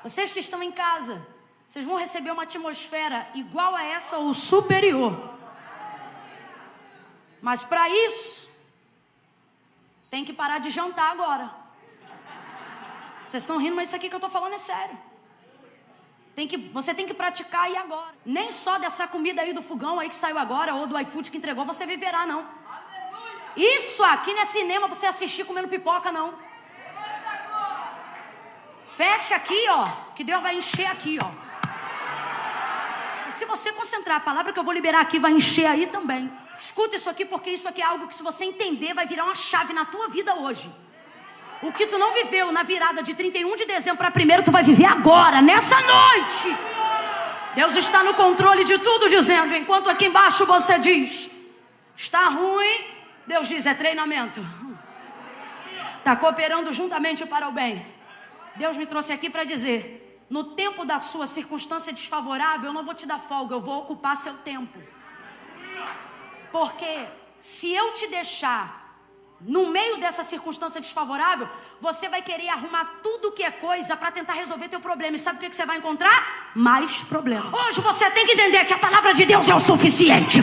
Vocês que estão em casa, vocês vão receber uma atmosfera igual a essa ou superior. Mas para isso, tem que parar de jantar agora. Vocês estão rindo, mas isso aqui que eu estou falando é sério. Você tem que praticar aí agora. Nem só dessa comida aí do fogão aí que saiu agora, ou do iFood que entregou, você viverá, não. Isso aqui não é cinema para você assistir comendo pipoca, não. Fecha aqui, ó, que Deus vai encher aqui, ó. E se você concentrar, a palavra que eu vou liberar aqui vai encher aí também. Escuta isso aqui, porque isso aqui é algo que, se você entender, vai virar uma chave na tua vida hoje. O que tu não viveu na virada de 31 de dezembro para 1º, tu vai viver agora, nessa noite. Deus está no controle de tudo, dizendo, enquanto aqui embaixo você diz, está ruim, Deus diz, é treinamento. Está cooperando juntamente para o bem. Deus me trouxe aqui para dizer, no tempo da sua circunstância desfavorável, eu não vou te dar folga, eu vou ocupar seu tempo. Porque se eu te deixar no meio dessa circunstância desfavorável, você vai querer arrumar tudo que é coisa para tentar resolver teu problema. E sabe o que você vai encontrar? Mais problema. Hoje você tem que entender que a palavra de Deus é o suficiente.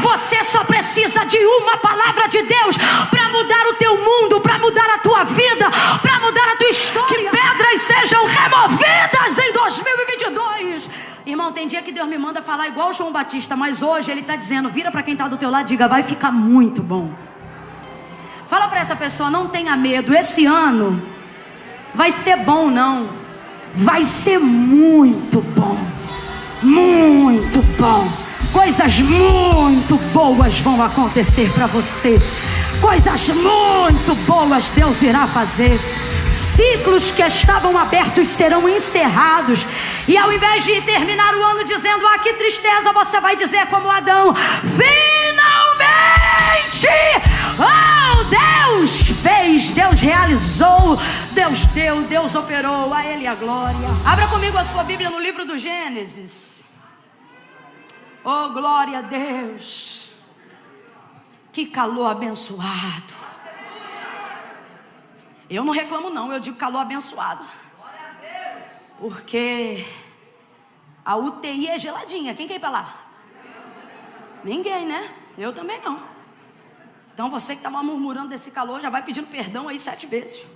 Você só precisa de uma palavra de Deus para mudar o teu mundo, para mudar a tua vida, para mudar a tua história. Que pedras sejam removidas em 2022. Irmão, tem dia que Deus me manda falar igual o João Batista, mas hoje Ele está dizendo, vira para quem está do teu lado e diga, vai ficar muito bom. Fala para essa pessoa, não tenha medo, esse ano vai ser bom não, vai ser muito bom, muito bom. Coisas muito boas vão acontecer para você, coisas muito boas Deus irá fazer. Ciclos que estavam abertos serão encerrados. E ao invés de terminar o ano dizendo, ah, que tristeza, você vai dizer como Adão, finalmente, oh, Deus fez, Deus realizou, Deus deu, Deus operou, a Ele a glória. Abra comigo a sua Bíblia no livro do Gênesis. Oh, glória a Deus. Que calor abençoado. Eu não reclamo não, eu digo calor abençoado. Porque a UTI é geladinha. Quem quer ir para lá? Ninguém, né? Eu também não. Então você que estava murmurando desse calor, já vai pedindo perdão aí 7 vezes.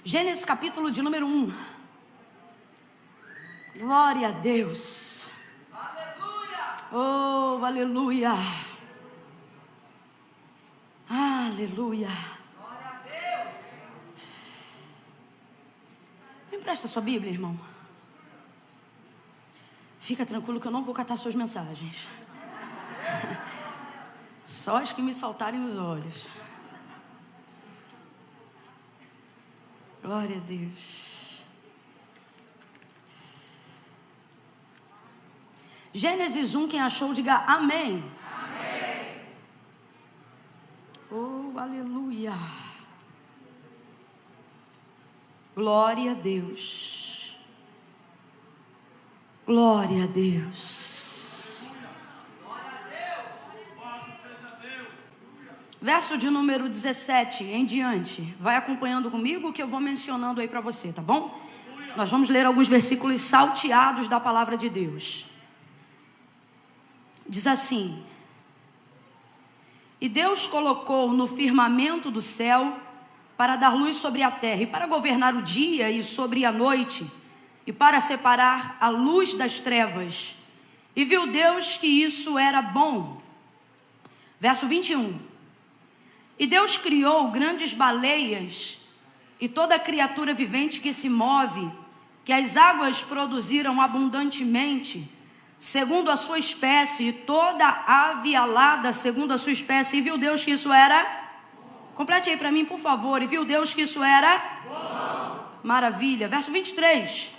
Gênesis capítulo de número 1. Glória a Deus. Oh, aleluia. Aleluia. Me empresta a sua Bíblia, irmão. Fica tranquilo que eu não vou catar suas mensagens. Só as que me saltarem os olhos. Glória a Deus. Gênesis 1, quem achou, diga amém. Amém. Oh, aleluia. Glória a Deus. Glória a Deus. Verso de número 17 em diante. Vai acompanhando comigo que eu vou mencionando aí para você, tá bom? Nós vamos ler alguns versículos salteados da palavra de Deus. Diz assim: e Deus colocou no firmamento do céu para dar luz sobre a terra, e para governar o dia e sobre a noite, e para separar a luz das trevas. E viu Deus que isso era bom. Verso 21. E Deus criou grandes baleias e toda criatura vivente que se move, que as águas produziram abundantemente, segundo a sua espécie, e toda ave alada segundo a sua espécie. E viu Deus que isso era? Complete aí para mim, por favor. E viu Deus que isso era? Bom. Maravilha. Verso 23.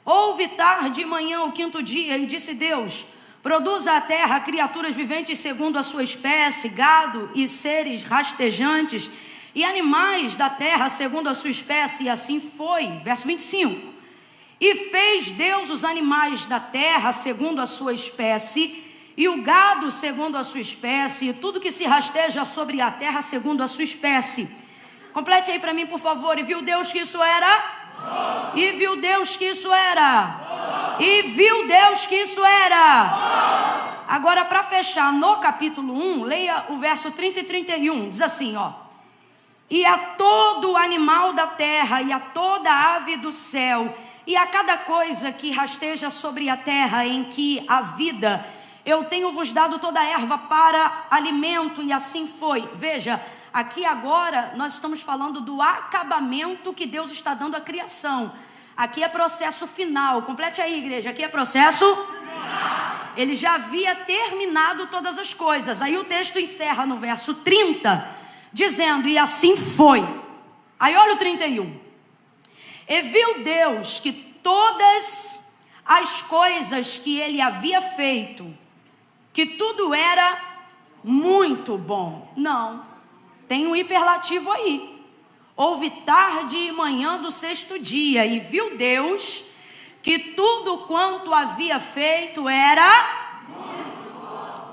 Houve tarde e manhã o 5º dia, e disse Deus: produza a terra criaturas viventes segundo a sua espécie, gado e seres rastejantes, e animais da terra segundo a sua espécie. E assim foi. Verso 25. E fez Deus os animais da terra segundo a sua espécie, e o gado segundo a sua espécie, e tudo que se rasteja sobre a terra segundo a sua espécie. Complete aí para mim, por favor. E viu Deus que isso era? E viu Deus que isso era? E viu Deus que isso era? Agora, para fechar, no capítulo 1, leia o verso 30 e 31. Diz assim, ó. E a todo animal da terra, e a toda ave do céu, e a cada coisa que rasteja sobre a terra em que há vida, eu tenho vos dado toda a erva para alimento, e assim foi. Veja, aqui agora nós estamos falando do acabamento que Deus está dando à criação. Aqui é processo final. Complete aí, igreja. Aqui é processo final. Ele já havia terminado todas as coisas. Aí o texto encerra no verso 30, dizendo, e assim foi. Aí olha o 31. E viu Deus que todas as coisas que ele havia feito, que tudo era muito bom. Não, tem um hiperlativo aí. Houve tarde e manhã do sexto dia, e viu Deus que tudo quanto havia feito era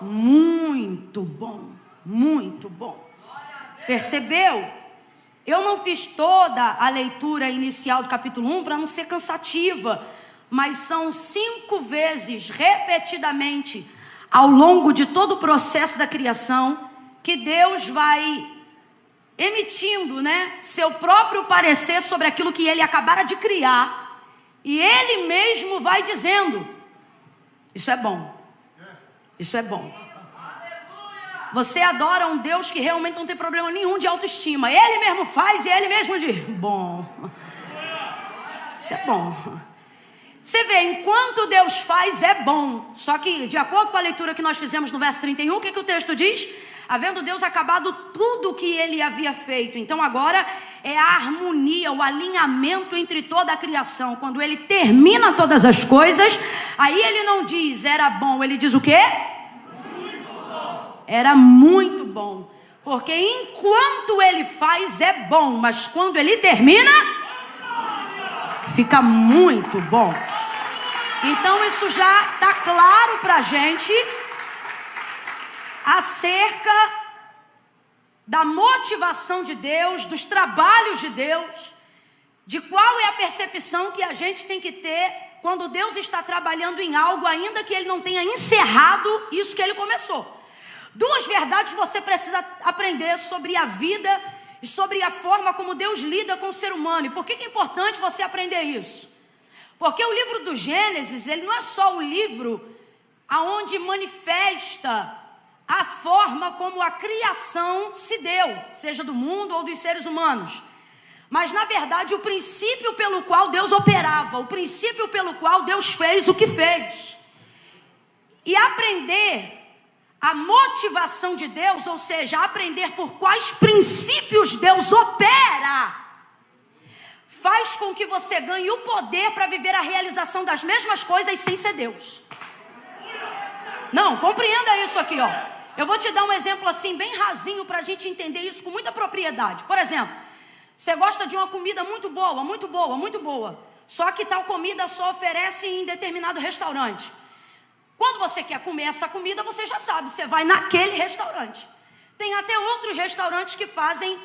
muito bom, muito bom. Percebeu? Eu não fiz toda a leitura inicial do capítulo 1 para não ser cansativa, mas são 5 vezes, repetidamente, ao longo de todo o processo da criação, que Deus vai emitindo, seu próprio parecer sobre aquilo que ele acabara de criar, e ele mesmo vai dizendo, isso é bom, isso é bom. Você adora um Deus que realmente não tem problema nenhum de autoestima, ele mesmo faz e ele mesmo diz, bom, isso é bom. Você vê, enquanto Deus faz é bom, só que de acordo com a leitura que nós fizemos no verso 31, o que o texto diz? Havendo Deus acabado tudo o que ele havia feito. Então agora é a harmonia, o alinhamento entre toda a criação. Quando ele termina todas as coisas, aí ele não diz era bom, ele diz o quê? Muito bom. Era muito bom. Porque enquanto ele faz é bom, mas quando ele termina, fica muito bom. Então isso já está claro para a gente acerca da motivação de Deus, dos trabalhos de Deus, de qual é a percepção que a gente tem que ter quando Deus está trabalhando em algo, ainda que ele não tenha encerrado isso que ele começou. 2 verdades você precisa aprender sobre a vida e sobre a forma como Deus lida com o ser humano. E por que é importante você aprender isso? Porque o livro do Gênesis, ele não é só o livro aonde manifesta a forma como a criação se deu, seja do mundo ou dos seres humanos. Mas, na verdade, o princípio pelo qual Deus operava, o princípio pelo qual Deus fez o que fez. E aprender a motivação de Deus, ou seja, aprender por quais princípios Deus opera, faz com que você ganhe o poder para viver a realização das mesmas coisas sem ser Deus. Não, compreenda isso aqui, ó. Eu vou te dar um exemplo assim, bem rasinho, para a gente entender isso com muita propriedade. Por exemplo, você gosta de uma comida muito boa, muito boa, muito boa. Só que tal comida só oferece em determinado restaurante. Quando você quer comer essa comida, você já sabe, você vai naquele restaurante. Tem até outros restaurantes que fazem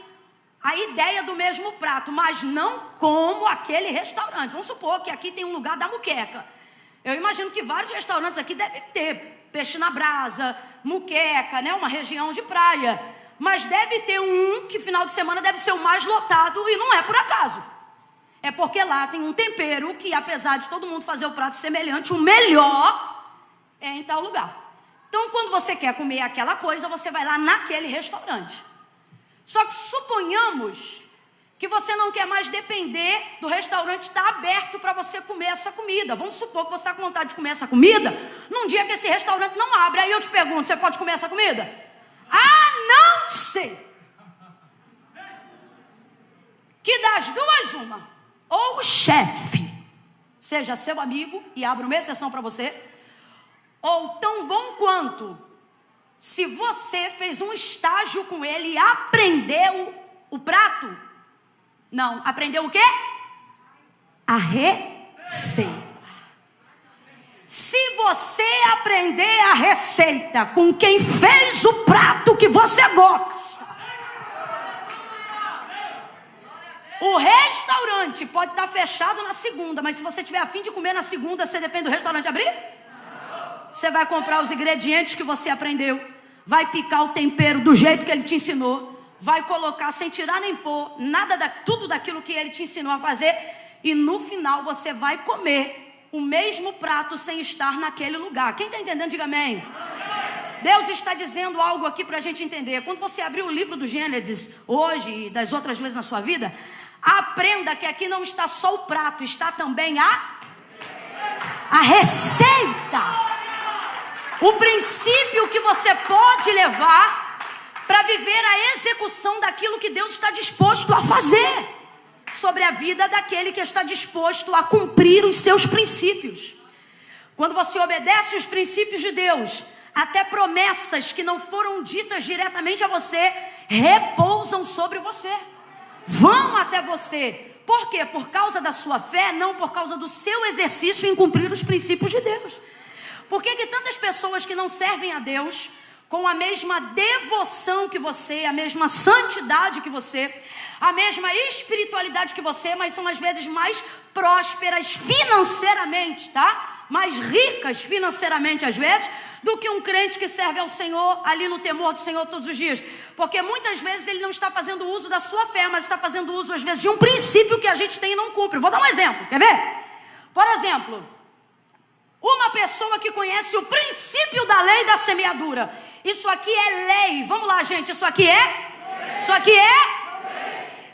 a ideia do mesmo prato, mas não como aquele restaurante. Vamos supor que aqui tem um lugar da muqueca. Eu imagino que vários restaurantes aqui devem ter peixe na brasa, muqueca, uma região de praia. Mas deve ter um que final de semana deve ser o mais lotado, e não é por acaso. É porque lá tem um tempero que, apesar de todo mundo fazer o prato semelhante, o melhor é em tal lugar. Então, quando você quer comer aquela coisa, você vai lá naquele restaurante. Só que suponhamos que você não quer mais depender do restaurante estar aberto para você comer essa comida. Vamos supor que você está com vontade de comer essa comida num dia que esse restaurante não abre. Aí eu te pergunto, você pode comer essa comida? A não ser que das duas uma, ou o chefe seja seu amigo e abra uma exceção para você, ou tão bom quanto se você fez um estágio com ele e aprendeu o prato. Não, aprendeu o quê? A receita. Se você aprender a receita com quem fez o prato que você gosta, o restaurante pode estar fechado na segunda, mas se você tiver a fim de comer na segunda, você depende do restaurante abrir? Você vai comprar os ingredientes que você aprendeu, vai picar o tempero do jeito que ele te ensinou, vai colocar sem tirar nem pôr, tudo daquilo que ele te ensinou a fazer, e no final você vai comer o mesmo prato sem estar naquele lugar. Quem está entendendo, diga amém. Deus está dizendo algo aqui para a gente entender. Quando você abrir o livro do Gênesis, hoje e das outras vezes na sua vida, aprenda que aqui não está só o prato, está também a receita. O princípio que você pode levar para viver a execução daquilo que Deus está disposto a fazer sobre a vida daquele que está disposto a cumprir os seus princípios. Quando você obedece os princípios de Deus, até promessas que não foram ditas diretamente a você repousam sobre você, vão até você. Por quê? Por causa da sua fé, não por causa do seu exercício em cumprir os princípios de Deus. Por que tantas pessoas que não servem a Deus com a mesma devoção que você, a mesma santidade que você, a mesma espiritualidade que você, mas são às vezes mais prósperas financeiramente, tá? Mais ricas financeiramente às vezes, do que um crente que serve ao Senhor ali no temor do Senhor todos os dias? Porque muitas vezes ele não está fazendo uso da sua fé, mas está fazendo uso às vezes de um princípio que a gente tem e não cumpre. Vou dar um exemplo, quer ver? Por exemplo, uma pessoa que conhece o princípio da lei da semeadura. Isso aqui é lei. Vamos lá, gente, isso aqui é? Isso aqui é?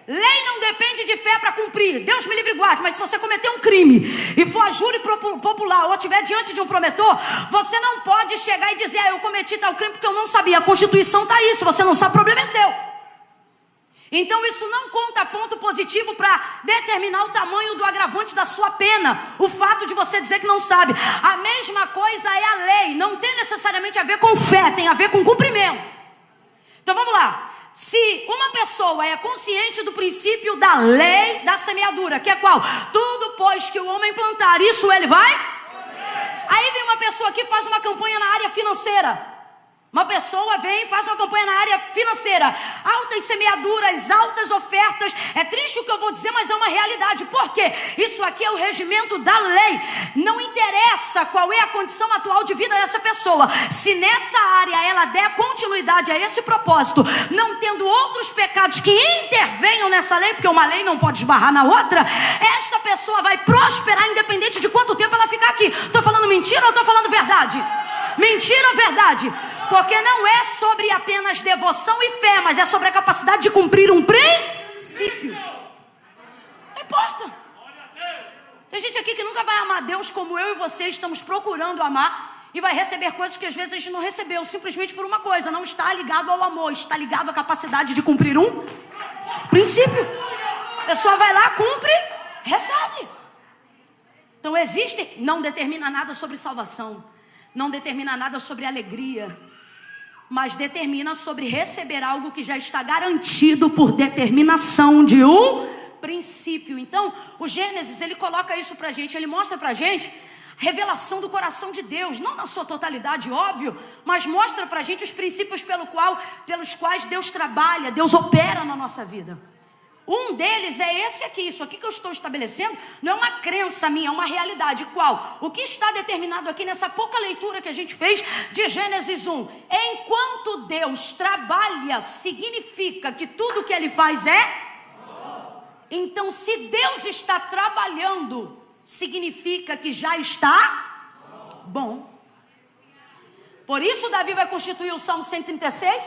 Lei não depende de fé para cumprir. Deus me livre e guarde. Mas se você cometer um crime e for a júri popular ou estiver diante de um promotor, você não pode chegar e dizer: eu cometi tal crime porque eu não sabia. A Constituição está aí. Se você não sabe, o problema é seu. Então isso não conta ponto positivo para determinar o tamanho do agravante da sua pena. O fato de você dizer que não sabe. A mesma coisa é a lei. Não tem necessariamente a ver com fé, tem a ver com cumprimento. Então vamos lá. Se uma pessoa é consciente do princípio da lei da semeadura, que é qual? Tudo pois que o homem plantar, isso ele vai? Aí vem uma pessoa que faz uma campanha na área financeira. Uma pessoa vem e faz uma campanha na área financeira. Altas semeaduras, altas ofertas. É triste o que eu vou dizer, mas é uma realidade. Por quê? Isso aqui é o regimento da lei. Não interessa qual é a condição atual de vida dessa pessoa. Se nessa área ela der continuidade a esse propósito, não tendo outros pecados que intervenham nessa lei, porque uma lei não pode esbarrar na outra, esta pessoa vai prosperar independente de quanto tempo ela ficar aqui. Estou falando mentira ou estou falando verdade? Mentira ou verdade? Porque não é sobre apenas devoção e fé, mas é sobre a capacidade de cumprir um princípio. Não importa. Tem gente aqui que nunca vai amar Deus como eu e você estamos procurando amar, e vai receber coisas que às vezes a gente não recebeu, simplesmente por uma coisa: não está ligado ao amor, está ligado à capacidade de cumprir um princípio. A pessoa vai lá, cumpre, recebe. Então não determina nada sobre salvação, não determina nada sobre alegria, mas determina sobre receber algo que já está garantido por determinação de um princípio. Então, o Gênesis, ele coloca isso pra gente, ele mostra pra gente revelação do coração de Deus, não na sua totalidade, óbvio, mas mostra pra gente os princípios pelos quais Deus trabalha, Deus opera na nossa vida. Um deles é esse aqui. Isso aqui que eu estou estabelecendo não é uma crença minha, é uma realidade. Qual? O que está determinado aqui nessa pouca leitura que a gente fez de Gênesis 1. Enquanto Deus trabalha, significa que tudo que Ele faz é bom. Então, se Deus está trabalhando, significa que já está bom. Por isso Davi vai constituir o Salmo 136.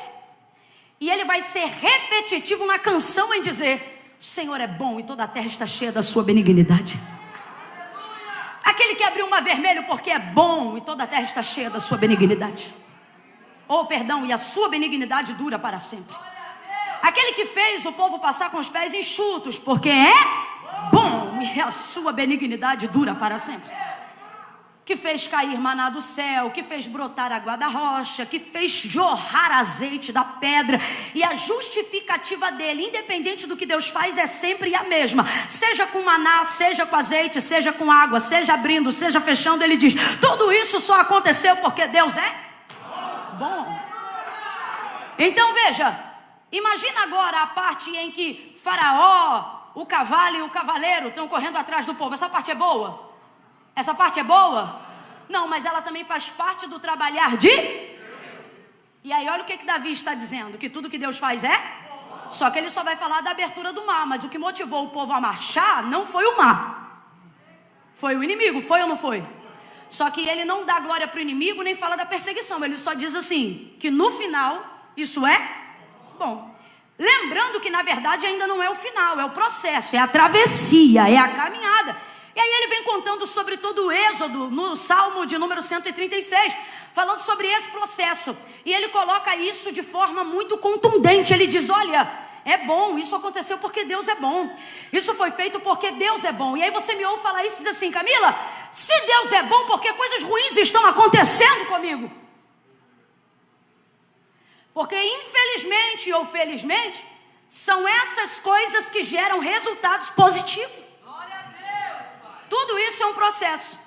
E ele vai ser repetitivo na canção em dizer: o Senhor é bom e toda a terra está cheia da sua benignidade. Aquele que abriu o mar vermelho porque é bom e toda a terra está cheia da sua benignidade. E a sua benignidade dura para sempre. Aquele que fez o povo passar com os pés enxutos porque é bom e a sua benignidade dura para sempre. que fez cair maná do céu, que fez brotar água da rocha, que fez jorrar azeite da pedra. E a justificativa dele, independente do que Deus faz, é sempre a mesma. Seja com maná, seja com azeite, seja com água, seja abrindo, seja fechando, ele diz: tudo isso só aconteceu porque Deus é bom. Então veja, imagina agora a parte em que Faraó, o cavalo e o cavaleiro estão correndo atrás do povo. Essa parte é boa? Essa parte é boa? Não, mas ela também faz parte do trabalhar de... E aí olha o que Davi está dizendo, que tudo que Deus faz é... Só que ele só vai falar da abertura do mar, mas o que motivou o povo a marchar não foi o mar. Foi o inimigo, foi ou não foi? Só que ele não dá glória para o inimigo, nem fala da perseguição. Ele só diz assim, que no final, isso é bom. Lembrando que na verdade ainda não é o final, é o processo, é a travessia, é a caminhada. E aí ele vem contando sobre todo o êxodo no Salmo de número 136, falando sobre esse processo. E ele coloca isso de forma muito contundente. Ele diz: olha, é bom, isso aconteceu porque Deus é bom. Isso foi feito porque Deus é bom. E aí você me ouve falar isso e diz assim: Camila, se Deus é bom, por que coisas ruins estão acontecendo comigo? Porque infelizmente ou felizmente, são essas coisas que geram resultados positivos. Tudo isso é um processo.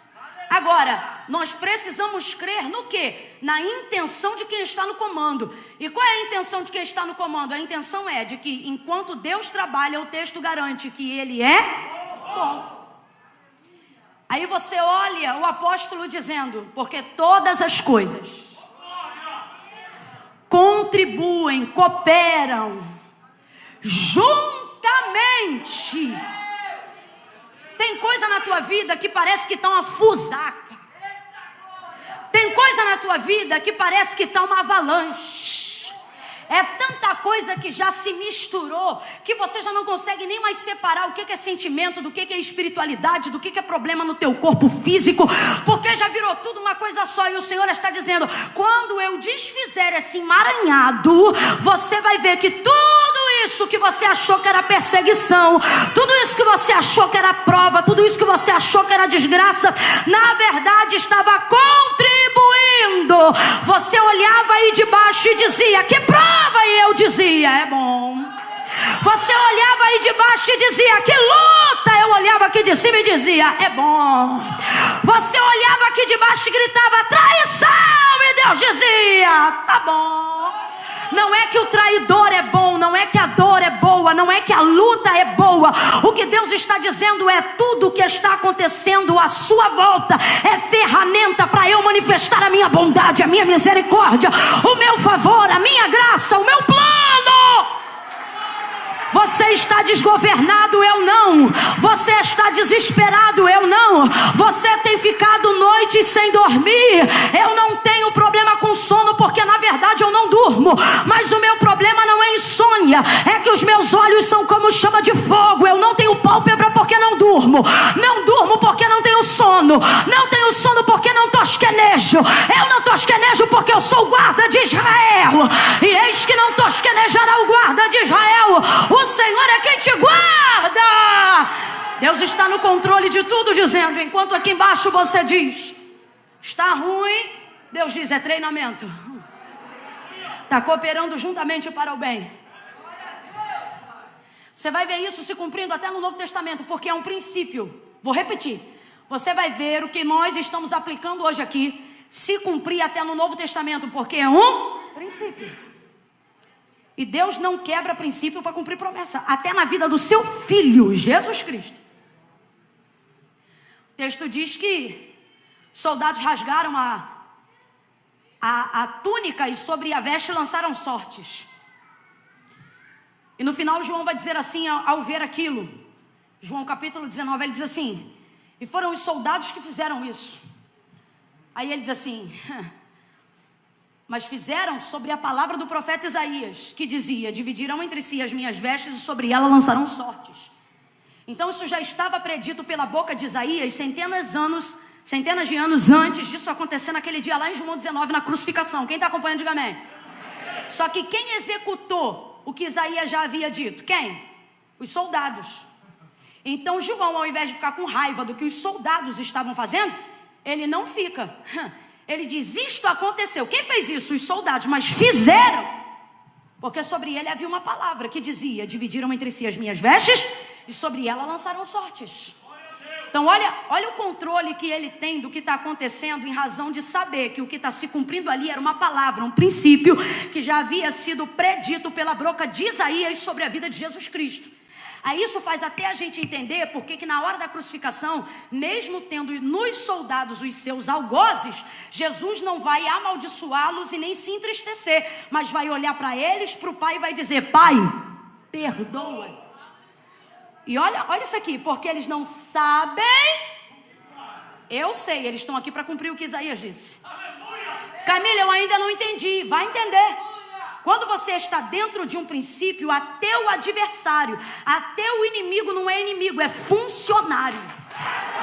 Agora, nós precisamos crer no quê? Na intenção de quem está no comando. E qual é a intenção de quem está no comando? A intenção é de que enquanto Deus trabalha, o texto garante que Ele é bom. Aí você olha o apóstolo dizendo: porque todas as coisas contribuem, cooperam juntamente. Tem coisa na tua vida que parece que está uma fusaca. Tem coisa na tua vida que parece que está uma avalanche. É tanta coisa que já se misturou, que você já não consegue nem mais separar o que é sentimento, do que é espiritualidade, do que é problema no teu corpo físico, porque já virou tudo uma coisa só. E o Senhor está dizendo: quando eu desfizer esse emaranhado, você vai ver que tudo isso que você achou que era perseguição, tudo isso que você achou que era prova, tudo isso que você achou que era desgraça, na verdade estava contribuindo. Você olhava aí de baixo e dizia: que prova? E eu dizia: é bom. Você olhava aí de baixo e dizia: que luta? Eu olhava aqui de cima e dizia: é bom. Você olhava aqui de baixo e gritava: traição, e Deus dizia: tá bom. Não é que o traidor é bom, não é que a dor é boa, não é que a luta é boa. O que Deus está dizendo é: tudo o que está acontecendo à sua volta é ferramenta para eu manifestar a minha bondade, a minha misericórdia, o meu favor, a minha graça, o meu plano. Você está desgovernado, eu não. Você está desesperado, eu não. Você tem ficado noites sem dormir. Eu não tenho problema com sono, porque na verdade eu não durmo. Mas o meu problema não é insônia, é que os meus olhos são como chama de fogo. Eu não tenho pálpebra porque não durmo. Não durmo porque não tenho sono. Não tenho sono porque não tosquenejo. Eu não tosquenejo porque eu sou o guarda de Israel. E eis que não tosquenejará o guarda de Israel. O Senhor é quem te guarda. Deus está no controle de tudo, dizendo: enquanto aqui embaixo você diz: está ruim, Deus diz: é treinamento. Está cooperando juntamente para o bem. Você vai ver isso se cumprindo até no Novo Testamento, porque é um princípio. Vou repetir. Você vai ver o que nós estamos aplicando hoje aqui se cumprir até no Novo Testamento, porque é um princípio. E Deus não quebra princípio para cumprir promessa, até na vida do seu Filho, Jesus Cristo. O texto diz que soldados rasgaram a túnica e sobre a veste lançaram sortes. E no final João vai dizer assim, ao ver aquilo, João capítulo 19, ele diz assim: e foram os soldados que fizeram isso. Aí ele diz assim: mas fizeram sobre a palavra do profeta Isaías, que dizia: dividirão entre si as minhas vestes e sobre ela lançarão sortes. Então isso já estava predito pela boca de Isaías centenas de anos antes disso acontecer naquele dia lá em João 19, na crucificação. Quem está acompanhando, diga amém. Só que quem executou o que Isaías já havia dito? Quem? Os soldados. Então João, ao invés de ficar com raiva do que os soldados estavam fazendo, ele não fica. Ele diz, isto aconteceu. Quem fez isso? Os soldados, mas fizeram. Porque sobre ele havia uma palavra que dizia, dividiram entre si as minhas vestes e sobre ela lançaram sortes. Então olha o controle que ele tem do que está acontecendo, em razão de saber que o que está se cumprindo ali era uma palavra, um princípio que já havia sido predito pela boca de Isaías sobre a vida de Jesus Cristo. Aí isso faz até a gente entender porque que na hora da crucificação, mesmo tendo nos soldados os seus algozes, Jesus não vai amaldiçoá-los e nem se entristecer, mas vai olhar para eles, para o Pai, e vai dizer, Pai, perdoa. E olha isso aqui, porque eles não sabem. Eu sei, eles estão aqui para cumprir o que Isaías disse. Camila, eu ainda não entendi, vai entender. Quando você está dentro de um princípio, até o adversário, até o inimigo não é inimigo, é funcionário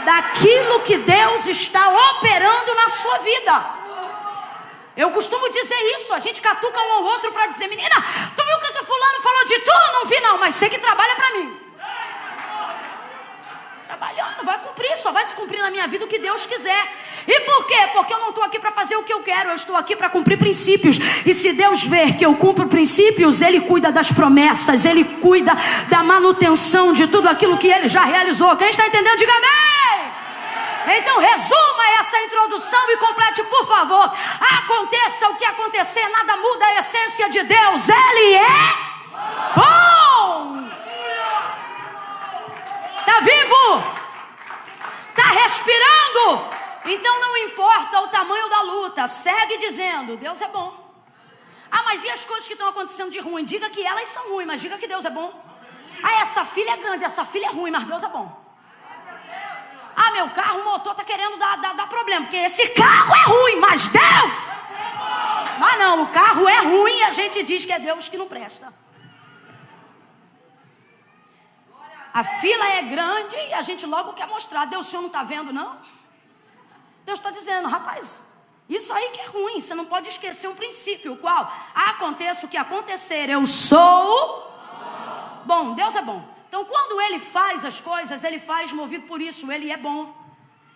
daquilo que Deus está operando na sua vida. Eu costumo dizer isso, a gente catuca um ao outro para dizer, menina, tu viu o que fulano falou de tu? Não vi não, mas sei que trabalha para mim. Trabalhando, vai cumprir, só vai se cumprir na minha vida o que Deus quiser. E por quê? Porque eu não estou aqui para fazer o que eu quero, eu estou aqui para cumprir princípios. E se Deus ver que eu cumpro princípios, Ele cuida das promessas, Ele cuida da manutenção de tudo aquilo que Ele já realizou. Quem está entendendo, diga amém. Então resuma essa introdução e complete, por favor. Aconteça o que acontecer, nada muda a essência de Deus. Ele é bom. Está vivo? Está respirando? Então não importa o tamanho da luta, segue dizendo, Deus é bom. Ah, mas e as coisas que estão acontecendo de ruim? Diga que elas são ruins, mas diga que Deus é bom. Ah, essa filha é grande, essa filha é ruim, mas Deus é bom. Ah, meu carro, o motor está querendo dar problema, porque esse carro é ruim, mas Deus... Mas não, o carro é ruim e a gente diz que é Deus que não presta. A fila é grande e a gente logo quer mostrar. Deus, o senhor não está vendo, não? Deus está dizendo, rapaz, isso aí que é ruim. Você não pode esquecer um princípio, o qual aconteça o que acontecer, eu sou bom. Deus é bom. Então quando Ele faz as coisas, Ele faz movido por isso. Ele é bom.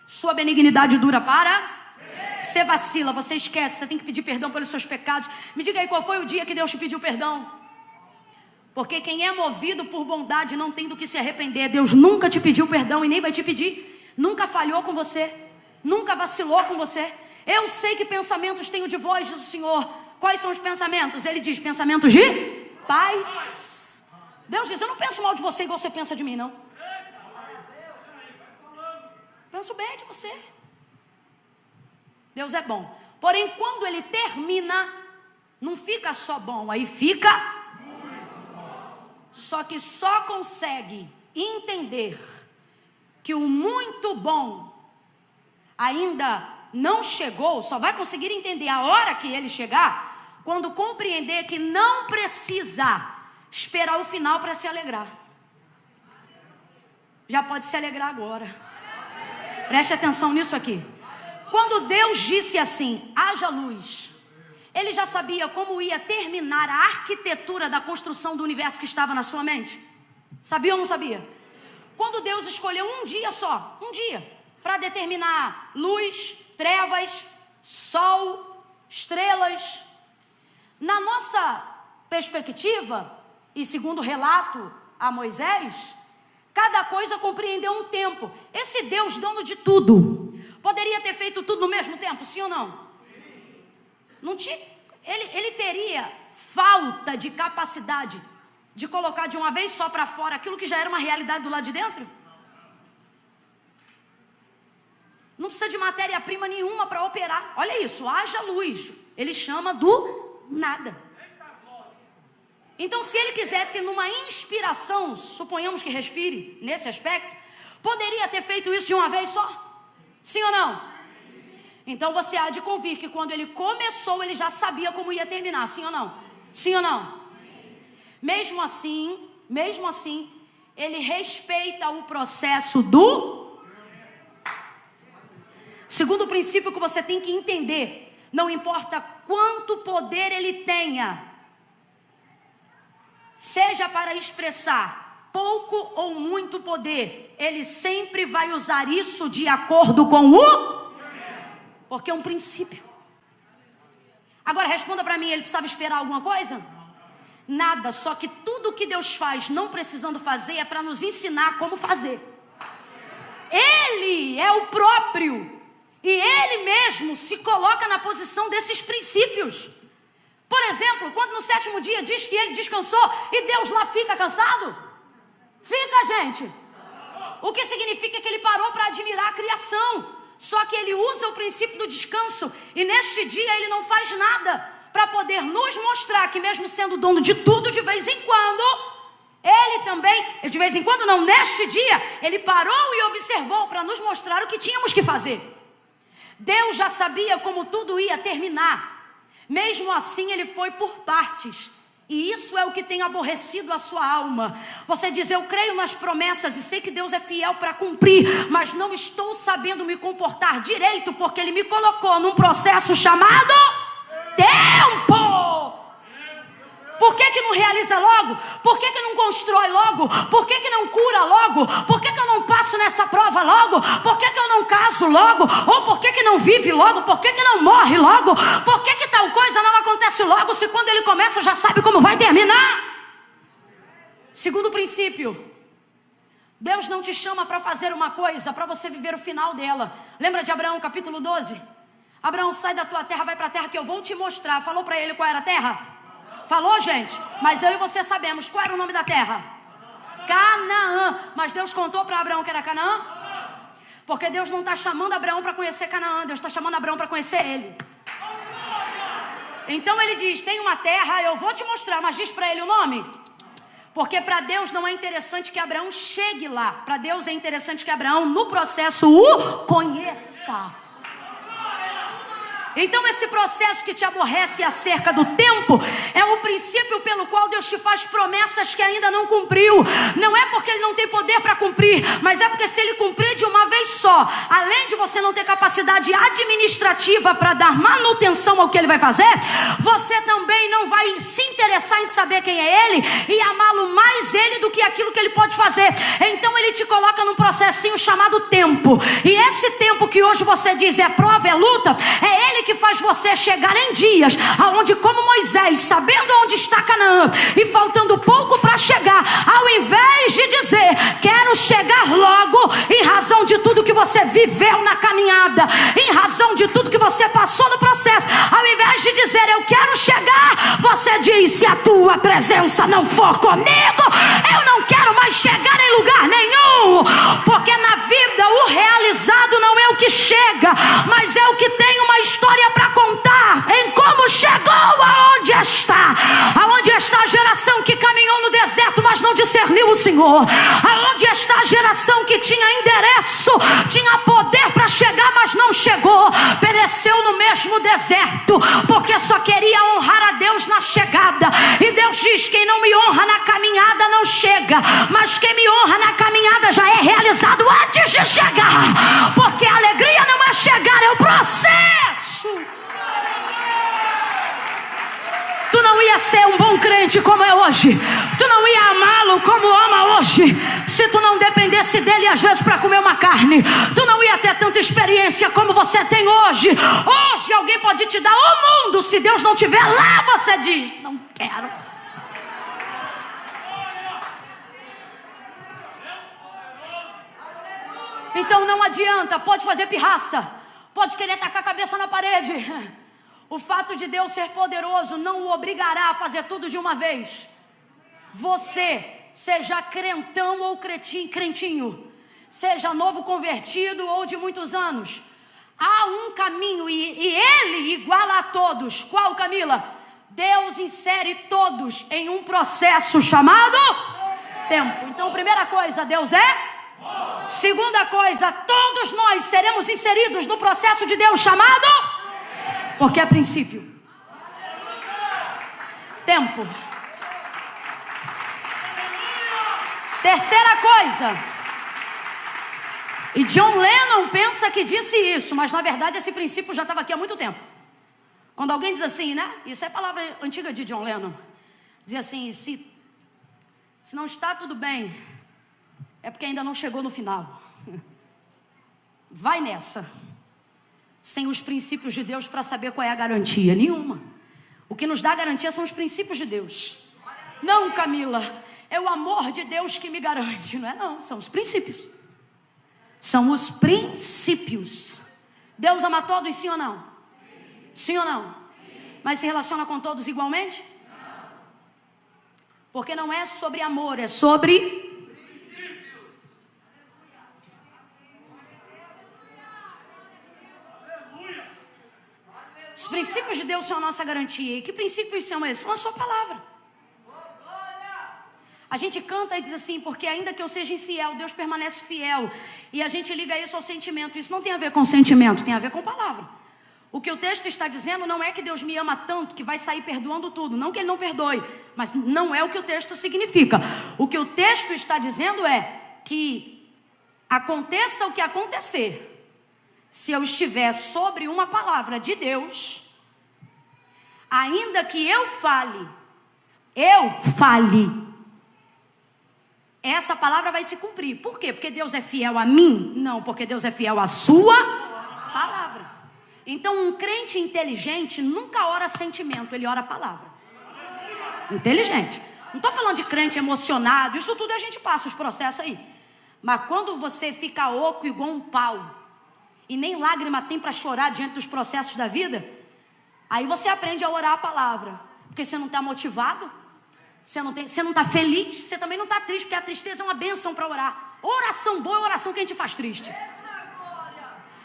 Sua benignidade dura para... Você vacila, você esquece, você tem que pedir perdão pelos seus pecados. Me diga aí, qual foi o dia que Deus te pediu perdão? Porque quem é movido por bondade não tem do que se arrepender. Deus nunca te pediu perdão e nem vai te pedir. Nunca falhou com você. Nunca vacilou com você. Eu sei que pensamentos tenho de vós, diz o Senhor. Quais são os pensamentos? Ele diz, pensamentos de paz. Deus diz, eu não penso mal de você igual você pensa de mim, não. Penso bem de você. Deus é bom. Porém, quando Ele termina, não fica só bom, aí fica... Só que só consegue entender que o muito bom ainda não chegou, só vai conseguir entender a hora que ele chegar, quando compreender que não precisa esperar o final para se alegrar. Já pode se alegrar agora. Preste atenção nisso aqui. Quando Deus disse assim, haja luz, Ele já sabia como ia terminar a arquitetura da construção do universo que estava na sua mente? Sabia ou não sabia? Quando Deus escolheu um dia só, um dia, para determinar luz, trevas, sol, estrelas, na nossa perspectiva, e segundo o relato a Moisés, cada coisa compreendeu um tempo. Esse Deus, dono de tudo, poderia ter feito tudo no mesmo tempo, sim ou não? Não tinha, ele teria falta de capacidade de colocar de uma vez só para fora aquilo que já era uma realidade do lado de dentro? Não precisa de matéria-prima nenhuma para operar. Olha isso, haja luz. Ele chama do nada. Então, se ele quisesse numa inspiração, suponhamos que respire nesse aspecto, poderia ter feito isso de uma vez só? Sim ou não? Então você há de convir que quando ele começou, ele já sabia como ia terminar, sim ou não? Sim ou não? Mesmo assim, ele respeita o processo do... Segundo princípio que você tem que entender, não importa quanto poder ele tenha, seja para expressar pouco ou muito poder, ele sempre vai usar isso de acordo com o... Porque é um princípio. Agora responda para mim, ele precisava esperar alguma coisa? Nada, só que tudo que Deus faz não precisando fazer é para nos ensinar como fazer. Ele é o próprio e Ele mesmo se coloca na posição desses princípios. Por exemplo, quando no 7º dia diz que Ele descansou e Deus lá fica cansado? Fica, gente. O que significa que Ele parou para admirar a criação. Só que Ele usa o princípio do descanso e neste dia Ele não faz nada para poder nos mostrar que mesmo sendo dono de tudo, de vez em quando, Ele também, de vez em quando não, neste dia, Ele parou e observou para nos mostrar o que tínhamos que fazer. Deus já sabia como tudo ia terminar. Mesmo assim, Ele foi por partes. E isso é o que tem aborrecido a sua alma. Você diz, eu creio nas promessas e sei que Deus é fiel para cumprir, mas não estou sabendo me comportar direito, porque Ele me colocou num processo chamado tempo. Por que não realiza logo? Por que não constrói logo? Por que não cura logo? Por que eu não passo nessa prova logo? Por que eu não caso logo? Ou por que não vive logo? Por que não morre logo? Por que tal coisa não acontece logo, se quando ele começa já sabe como vai terminar? Segundo princípio, Deus não te chama para fazer uma coisa para você viver o final dela. Lembra de Abraão, capítulo 12? Abraão, sai da tua terra, vai para a terra que eu vou te mostrar. Falou para ele qual era a terra? Falou, gente? Mas eu e você sabemos qual era o nome da terra? Canaã. Mas Deus contou para Abraão que era Canaã? Porque Deus não está chamando Abraão para conhecer Canaã. Deus está chamando Abraão para conhecer ele. Então ele diz, tem uma terra, eu vou te mostrar. Mas diz para ele o nome. Porque para Deus não é interessante que Abraão chegue lá. Para Deus é interessante que Abraão no processo o conheça. Então esse processo que te aborrece acerca do tempo é o princípio pelo qual Deus te faz promessas que ainda não cumpriu. Não é porque Ele não tem poder para cumprir, mas é porque se Ele cumprir de uma vez só, além de você não ter capacidade administrativa para dar manutenção ao que Ele vai fazer, você também não vai se interessar em saber quem é Ele e amá-lo mais Ele do que aquilo que Ele pode fazer. Então Ele te coloca num processinho chamado tempo. E esse tempo que hoje você diz é prova, é luta, é Ele que faz você chegar em dias aonde, como Moisés, sabendo onde está Canaã e faltando pouco para chegar, ao invés de dizer quero chegar logo, em razão de tudo que você viveu na caminhada, em razão de tudo que você passou no processo, ao invés de dizer eu quero chegar, você diz, se a tua presença não for comigo, eu não quero mais chegar em lugar nenhum. Porque na vida o realizado não é o que chega, mas é o que tem uma história para contar em como chegou aonde está. Aonde está a geração que caminhou no deserto, mas não discerniu o Senhor? Aonde está a geração que tinha endereço, tinha poder para chegar, mas não chegou? Pereceu no mesmo deserto, porque só queria honrar a Deus na chegada. E Deus diz, quem não me honra na caminhada não chega, mas quem me honra na caminhada já é realizado antes de chegar. Porque a alegria não é chegar, é o processo. Tu não ia ser um bom crente como é hoje, tu não ia amá-lo como ama hoje, se tu não dependesse dele às vezes para comer uma carne. Tu não ia ter tanta experiência como você tem hoje. Hoje alguém pode te dar o mundo, se Deus não tiver lá, você diz, não quero. Então não adianta, pode fazer pirraça, pode querer tacar a cabeça na parede. O fato de Deus ser poderoso não o obrigará a fazer tudo de uma vez. Você, seja crentão ou crentinho, seja novo convertido ou de muitos anos, há um caminho e ele iguala a todos. Qual, Camila? Deus insere todos em um processo chamado tempo. Então, primeira coisa, Deus é. Segunda coisa, todos nós seremos inseridos no processo de Deus chamado, porque é princípio. Tempo. Terceira coisa, e John Lennon pensa que disse isso, mas na verdade esse princípio já estava aqui há muito tempo. Quando alguém diz assim, né? Isso é palavra antiga de John Lennon. Dizia assim, se não está tudo bem, é porque ainda não chegou no final. Vai nessa. sem os princípios de Deus para saber qual é a garantia. Nenhuma. O que nos dá garantia são os princípios de Deus. Não, Camila, é o amor de Deus que me garante. Não é não, são os princípios. São os princípios. Deus ama todos, sim ou não? Sim ou não? Mas se relaciona com todos igualmente? Porque não é sobre amor, é sobre... Os princípios de Deus são a nossa garantia. E que princípios são esses? São a sua palavra. A gente canta e diz assim, porque ainda que eu seja infiel, Deus permanece fiel. E a gente liga isso ao sentimento. Isso não tem a ver com sentimento, tem a ver com palavra. O que o texto está dizendo não é que Deus me ama tanto que vai sair perdoando tudo. Não que Ele não perdoe, mas não é o que o texto significa. O que o texto está dizendo é que aconteça o que acontecer, se eu estiver sobre uma palavra de Deus, ainda que eu fale, essa palavra vai se cumprir. Por quê? Porque Deus é fiel a mim? Não, porque Deus é fiel à sua palavra. Então um crente inteligente nunca ora sentimento, ele ora a palavra. Inteligente. Não estou falando de crente emocionado, isso tudo a gente passa os processos aí. Mas quando você fica oco igual um pau, e nem lágrima tem para chorar diante dos processos da vida, aí você aprende a orar a palavra. Porque você não está motivado, você não está feliz, você também não está triste, porque a tristeza é uma bênção para orar. Oração boa é oração que a gente faz triste.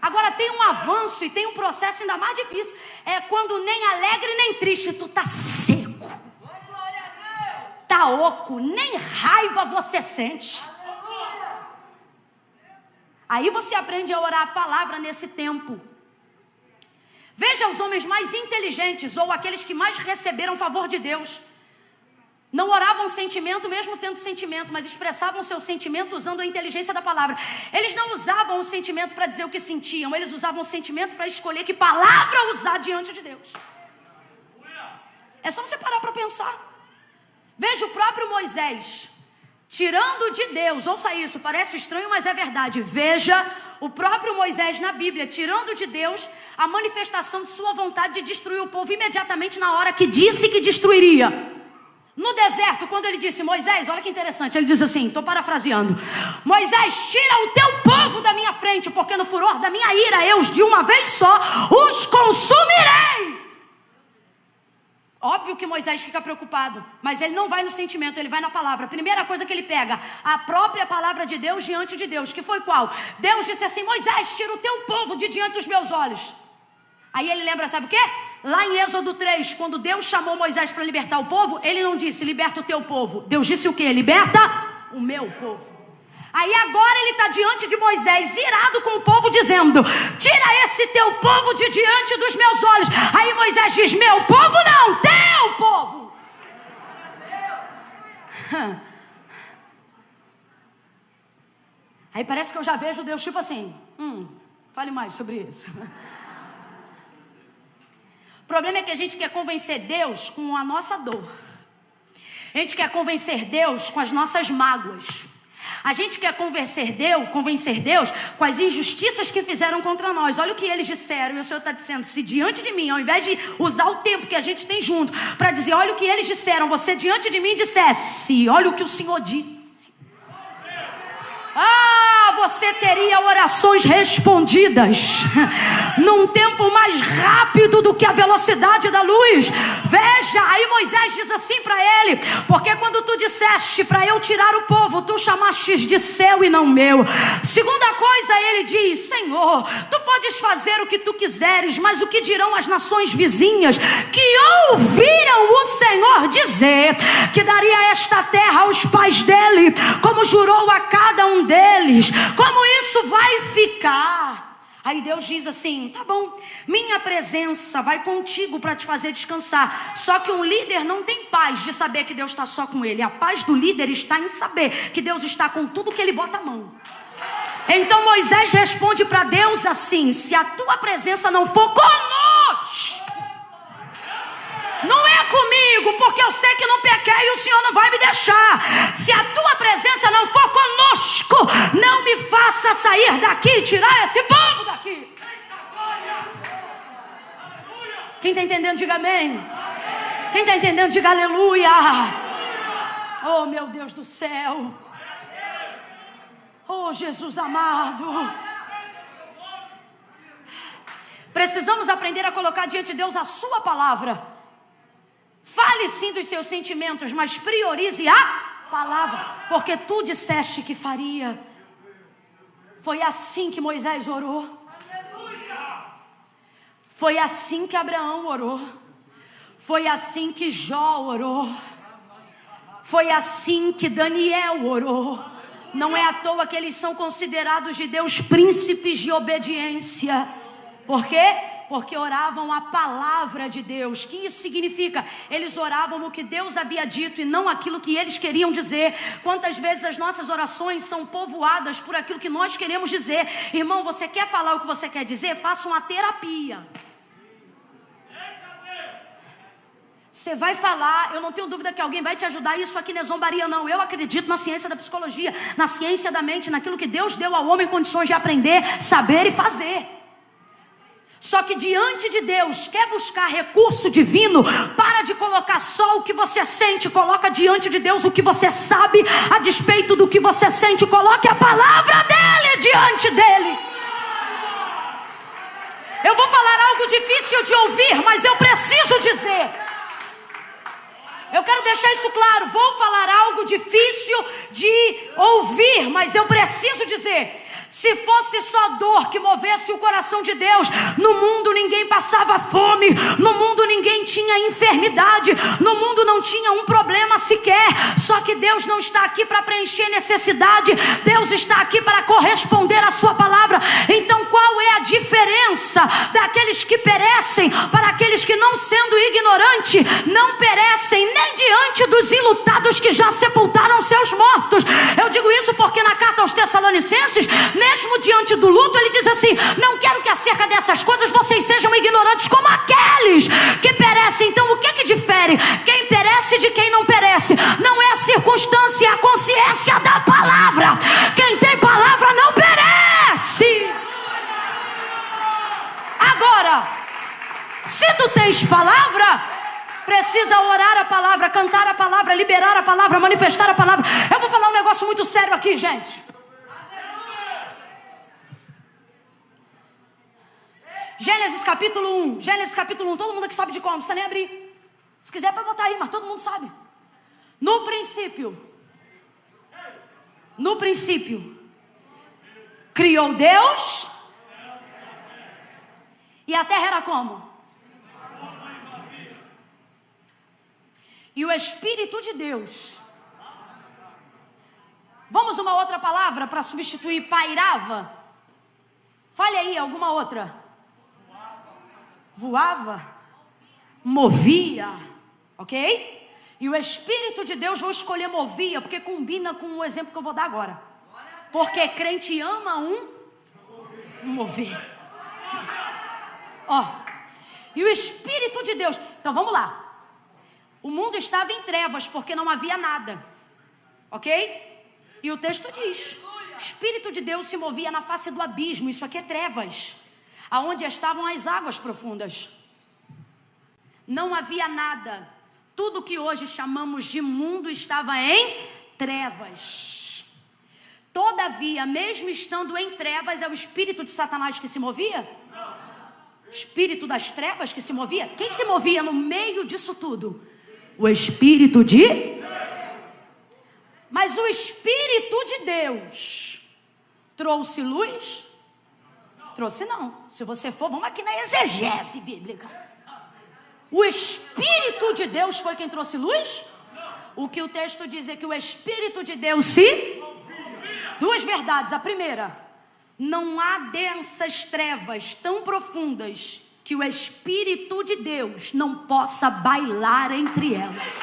Agora tem um avanço e tem um processo ainda mais difícil. É quando nem alegre nem triste, tu está seco, está oco, nem raiva você sente. Aí você aprende a orar a palavra nesse tempo. Veja os homens mais inteligentes, ou aqueles que mais receberam favor de Deus. Não oravam sentimento, mesmo tendo sentimento, mas expressavam seu sentimento usando a inteligência da palavra. Eles não usavam o sentimento para dizer o que sentiam, eles usavam o sentimento para escolher que palavra usar diante de Deus. É só você parar para pensar. Veja o próprio Moisés, tirando de Deus, ouça isso, parece estranho, mas é verdade. Veja o próprio Moisés na Bíblia, tirando de Deus a manifestação de sua vontade de destruir o povo imediatamente na hora que disse que destruiria. No deserto, quando ele disse, Moisés, olha que interessante, ele diz assim, estou parafraseando, Moisés, tira o teu povo da minha frente, porque no furor da minha ira, eu de uma vez só os consumirei. Óbvio que Moisés fica preocupado, mas ele não vai no sentimento, ele vai na palavra. A primeira coisa que ele pega, a própria palavra de Deus diante de Deus, que foi qual? Deus disse assim, Moisés, tira o teu povo de diante dos meus olhos. Aí ele lembra, sabe o quê? Lá em Êxodo 3, quando Deus chamou Moisés para libertar o povo, ele não disse, liberta o teu povo. Deus disse o quê? Liberta o meu povo. Aí agora ele está diante de Moisés, irado com o povo, dizendo, tira esse teu povo de diante dos meus olhos. Aí Moisés diz, meu povo não, teu povo. Aí parece que eu já vejo Deus tipo assim, fale mais sobre isso. O problema é que a gente quer convencer Deus com a nossa dor. A gente quer convencer Deus com as nossas mágoas. A gente quer convencer Deus com as injustiças que fizeram contra nós. Olha o que eles disseram. E o Senhor está dizendo, se diante de mim, ao invés de usar o tempo que a gente tem junto para dizer, olha o que eles disseram, você diante de mim dissesse, olha o que o Senhor disse. Você teria orações respondidas num tempo mais rápido do que a velocidade da luz. Veja, aí Moisés diz assim para ele, porque quando tu disseste para eu tirar o povo, tu chamastes de seu e não meu. Segunda coisa, ele diz, Senhor, tu podes fazer o que tu quiseres, mas o que dirão as nações vizinhas que ouviram o Senhor dizer que daria esta terra aos pais dele, como jurou a cada um deles? Como isso vai ficar? Aí Deus diz assim, tá bom, minha presença vai contigo para te fazer descansar. Só que um líder não tem paz de saber que Deus está só com ele. A paz do líder está em saber que Deus está com tudo que ele bota a mão. Então Moisés responde para Deus assim, se a tua presença não for conosco, não é comigo, porque eu sei que não pequei e o Senhor não vai me deixar. Se a tua presença não for conosco, não me faça sair daqui e tirar esse povo daqui. Quem está entendendo, diga amém. Quem está entendendo, diga aleluia. Oh, meu Deus do céu. Oh, Jesus amado. Precisamos aprender a colocar diante de Deus a sua palavra. Fale sim dos seus sentimentos, mas priorize a palavra, porque tu disseste que faria. Foi assim que Moisés orou. Foi assim que Abraão orou. Foi assim que Jó orou. Foi assim que Daniel orou. Não é à toa que eles são considerados de Deus príncipes de obediência. Por quê? Porque oravam a palavra de Deus. O que isso significa? Eles oravam o que Deus havia dito e não aquilo que eles queriam dizer. Quantas vezes as nossas orações são povoadas por aquilo que nós queremos dizer. Irmão, você quer falar o que você quer dizer? Faça uma terapia. Você vai falar, eu não tenho dúvida que alguém vai te ajudar. Isso aqui não é zombaria não. Eu acredito na ciência da psicologia, na ciência da mente, naquilo que Deus deu ao homem condições de aprender, saber e fazer. Só que diante de Deus, quer buscar recurso divino, para de colocar só o que você sente, coloca diante de Deus o que você sabe, a despeito do que você sente, coloque a palavra dele diante dele. Eu vou falar algo difícil de ouvir, mas eu preciso dizer. Eu quero deixar isso claro, vou falar algo difícil de ouvir, mas eu preciso dizer. Se fosse só dor que movesse o coração de Deus, no mundo ninguém passava fome, no mundo ninguém tinha enfermidade, no mundo não tinha um problema sequer. Só que Deus não está aqui para preencher necessidade, Deus está aqui para corresponder à sua palavra. Então qual é a diferença daqueles que perecem para aqueles que, não sendo ignorante, não perecem nem diante dos enlutados que já sepultaram seus mortos? Eu digo isso porque na carta aos Tessalonicenses, mesmo diante do luto, ele diz assim: não quero que acerca dessas coisas vocês sejam ignorantes como aqueles que perecem. Então o que difere quem perece de quem não perece? Não é a circunstância, é a consciência da palavra. Quem tem palavra não perece. Agora, se tu tens palavra, precisa orar a palavra, cantar a palavra, liberar a palavra, manifestar a palavra. Eu vou falar um negócio muito sério aqui, gente. Gênesis capítulo 1. Gênesis capítulo 1. Todo mundo aqui sabe de como, não precisa nem abrir. Se quiser pode botar aí, mas todo mundo sabe. No princípio, criou Deus. E a terra era como? E o Espírito de Deus. Vamos uma outra palavra para substituir pairava? Fale aí alguma outra. Voava, movia, ok? E o Espírito de Deus, vou escolher movia, porque combina com o exemplo que eu vou dar agora. Porque crente ama um mover. Ó, e o Espírito de Deus, então vamos lá. O mundo estava em trevas, porque não havia nada, ok? E o texto diz: o Espírito de Deus se movia na face do abismo, isso aqui é trevas, aonde estavam as águas profundas. Não havia nada. Tudo que hoje chamamos de mundo estava em trevas. Todavia, mesmo estando em trevas, é o espírito de Satanás que se movia? Espírito das trevas que se movia? Quem se movia no meio disso tudo? O Espírito de... Mas o Espírito de Deus trouxe luz? Trouxe não. Se você for, vamos aqui na exegese bíblica. O Espírito de Deus foi quem trouxe luz? O que o texto diz é que o Espírito de Deus se... Duas verdades. A primeira, não há densas trevas tão profundas que o Espírito de Deus não possa bailar entre elas.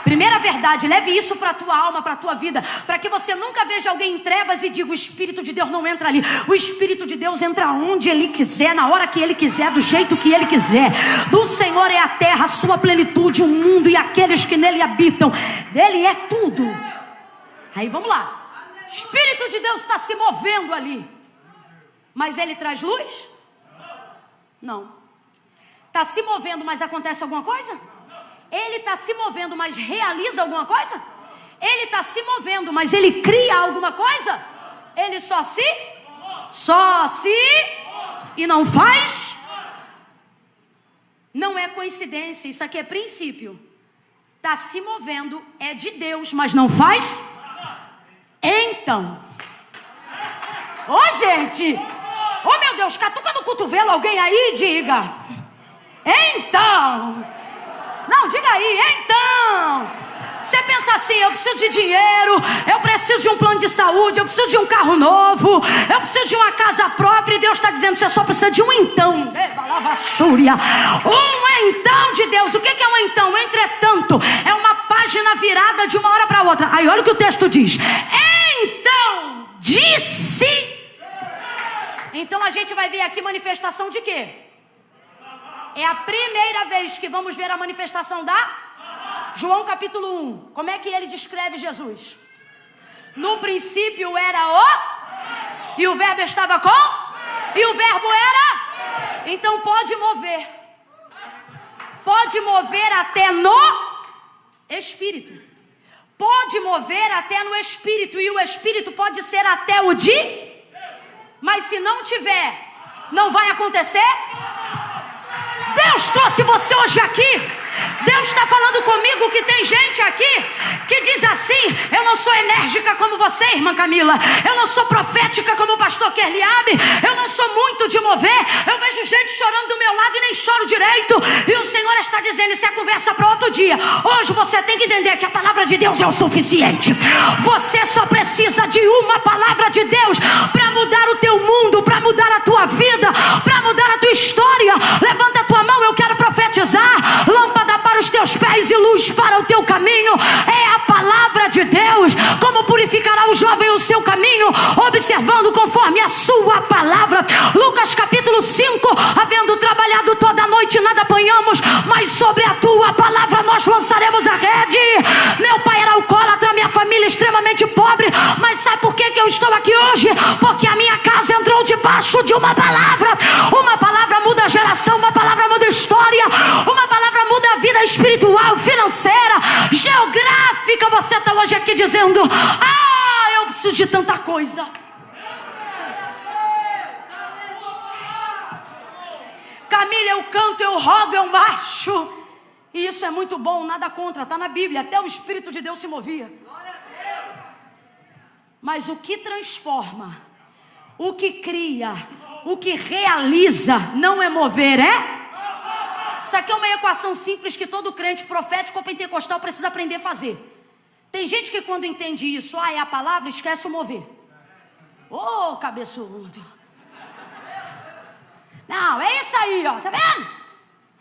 Primeira verdade, leve isso para a tua alma, para a tua vida, para que você nunca veja alguém em trevas e diga: o Espírito de Deus não entra ali. O Espírito de Deus entra onde Ele quiser, na hora que Ele quiser, do jeito que Ele quiser. Do Senhor é a terra, a sua plenitude, o mundo e aqueles que nele habitam. Dele é tudo. Aí vamos lá. O Espírito de Deus está se movendo ali, mas Ele traz luz? Não. está se movendo, mas acontece alguma coisa? Ele está se movendo, mas realiza alguma coisa? Ele está se movendo, mas ele cria alguma coisa? Ele só se e não faz? Não é coincidência, isso aqui é princípio. Está se movendo, é de Deus, mas não faz? Então. Gente, meu Deus, catuca no cotovelo alguém aí, diga. Então. Não, diga aí, então. Você pensa assim, eu preciso de dinheiro, eu preciso de um plano de saúde, eu preciso de um carro novo, eu preciso de uma casa própria, e Deus está dizendo, você só precisa de um então. Um então de Deus. O que é um então? Entretanto, é uma página virada de uma hora para outra. Aí olha o que o texto diz. Então, disse. Então a gente vai ver aqui manifestação de quê? É a primeira vez que vamos ver a manifestação da João capítulo 1. Como é que ele descreve Jesus? No princípio era e o verbo estava e o verbo era. Então pode mover até no espírito, pode mover até no espírito, e o espírito pode ser até o mas se não tiver, não vai acontecer. Deus trouxe você hoje aqui. Deus está falando comigo que tem gente aqui que diz assim: eu não sou enérgica como você, irmã Camila, eu não sou profética como o pastor Kerliabe, eu não sou muito de mover, eu vejo gente chorando do meu lado e nem choro direito, e o Senhor está dizendo, isso é conversa para outro dia. Hoje você tem que entender que a palavra de Deus é o suficiente. Você só precisa de uma palavra de Deus para mudar o teu mundo, para mudar a tua vida, para mudar a tua história. Levanta a tua mão, eu quero profetizar. Lâmpada para os teus pés e luz para o teu caminho é a palavra de Deus. Como purificará o jovem o seu caminho? Observando conforme a sua palavra. Lucas capítulo 5. Havendo trabalhado toda a noite, nada apanhamos, mas sobre a tua palavra nós lançaremos a rede. Meu pai era alcoólatra, minha família extremamente pobre, mas sabe por que eu estou aqui hoje? Porque a minha casa entrou debaixo de uma palavra. Uma palavra muda a geração, uma palavra muda a história, uma palavra muda a vida espiritual, financeira, geográfica. Você está hoje aqui dizendo: eu preciso de tanta coisa. Camila, eu canto, eu rodo, eu marcho, e isso é muito bom, nada contra, está na Bíblia, até o Espírito de Deus se movia. Mas o que transforma, o que cria, o que realiza, não é mover, é? Isso aqui é uma equação simples que todo crente profético ou pentecostal precisa aprender a fazer. Tem gente que quando entende isso, é a palavra, esquece o mover. Cabeçudo. Não, é isso aí, tá vendo?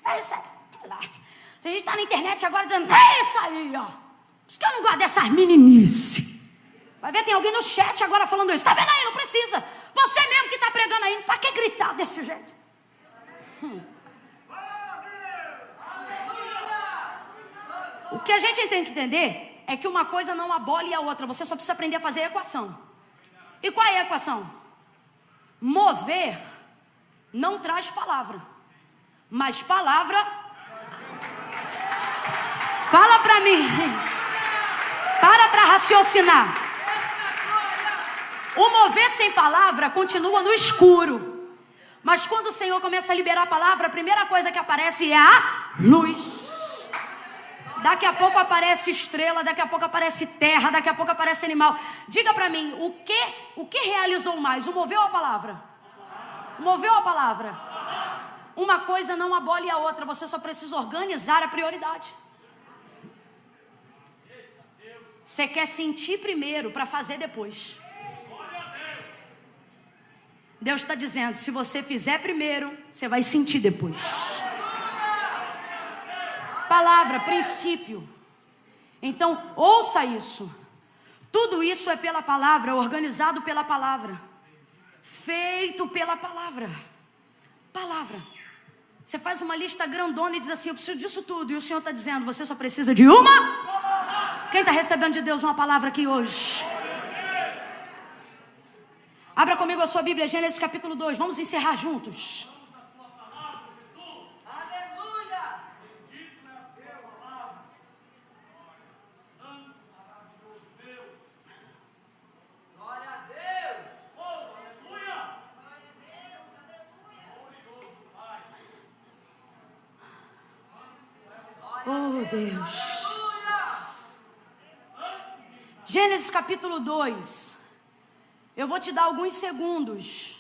É isso aí. A gente tá na internet agora dizendo, é isso aí, Por isso que eu não gosto dessas meninices. Vai ver, tem alguém no chat agora falando isso. Tá vendo aí? Não precisa. Você mesmo que tá pregando aí, pra que gritar desse jeito? O que a gente tem que entender é que uma coisa não abole a outra. Você só precisa aprender a fazer a equação. E qual é a equação? Mover não traz palavra, mas palavra. Fala pra mim. Para raciocinar. O mover sem palavra continua no escuro. Mas quando o Senhor começa a liberar a palavra, a primeira coisa que aparece é a luz. Daqui a pouco aparece estrela, daqui a pouco aparece terra, daqui a pouco aparece animal. Diga para mim, o que realizou mais? O mover ou a palavra? O mover ou a palavra? Uma coisa não abole a outra, você só precisa organizar a prioridade. Você quer sentir primeiro para fazer depois. Deus está dizendo, se você fizer primeiro, você vai sentir depois. Palavra, princípio. Então, ouça isso. Tudo isso é pela palavra, organizado pela palavra, feito pela palavra. Palavra. Você faz uma lista grandona e diz assim, eu preciso disso tudo. E o Senhor está dizendo, você só precisa de uma? Quem está recebendo de Deus uma palavra aqui hoje? Abra comigo a sua Bíblia, Gênesis capítulo 2. Vamos encerrar juntos. Deus. Gênesis capítulo 2. Eu vou te dar alguns segundos.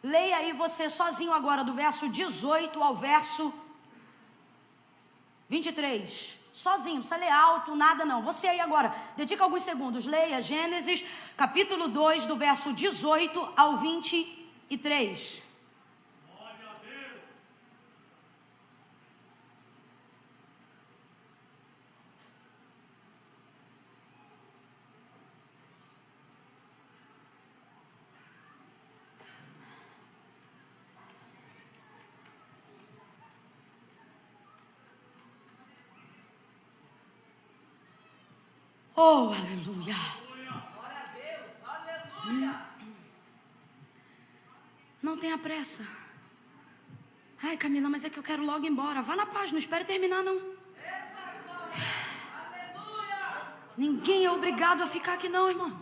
Leia aí você sozinho agora, do verso 18 ao verso 23. Sozinho, não precisa ler alto, nada não. Você aí agora, dedica alguns segundos. Leia Gênesis capítulo 2, do verso 18 ao 23. Oh, aleluia. Glória a Deus, aleluia. Não tenha pressa. Ai, Camila, mas é que eu quero logo ir embora. Vá na paz, não espere terminar, não. Ninguém é obrigado a ficar aqui, não, irmão.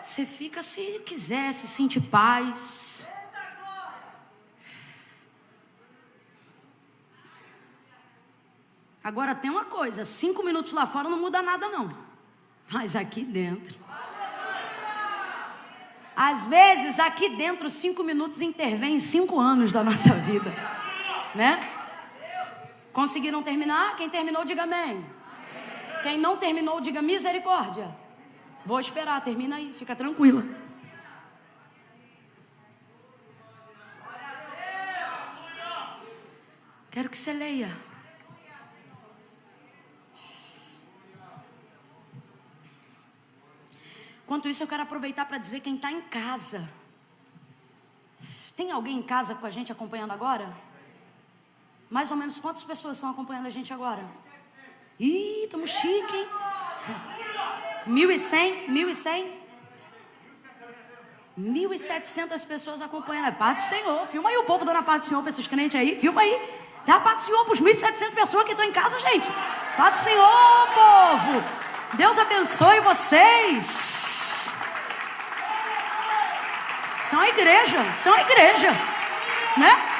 Você fica se quiser, se sentir paz. Agora tem uma coisa, 5 minutos lá fora não muda nada não, mas aqui dentro, às vezes aqui dentro 5 minutos intervém em 5 anos da nossa vida, né? Conseguiram terminar? Quem terminou diga amém. Quem não terminou diga misericórdia. Vou esperar, termina aí, fica tranquila. Quero que você leia. Enquanto isso, eu quero aproveitar para dizer quem está em casa. Tem alguém em casa com a gente acompanhando agora? Mais ou menos quantas pessoas estão acompanhando a gente agora? Ih, estamos chique, hein? 1.100? 1.100? 1.700 pessoas acompanhando. É paz do Senhor. Filma aí o povo dando a paz do Senhor para esses crentes aí. Filma aí. Dá a paz do Senhor para os 1.700 pessoas que estão em casa, gente. Paz do Senhor, povo. Deus abençoe vocês. São a igreja, né?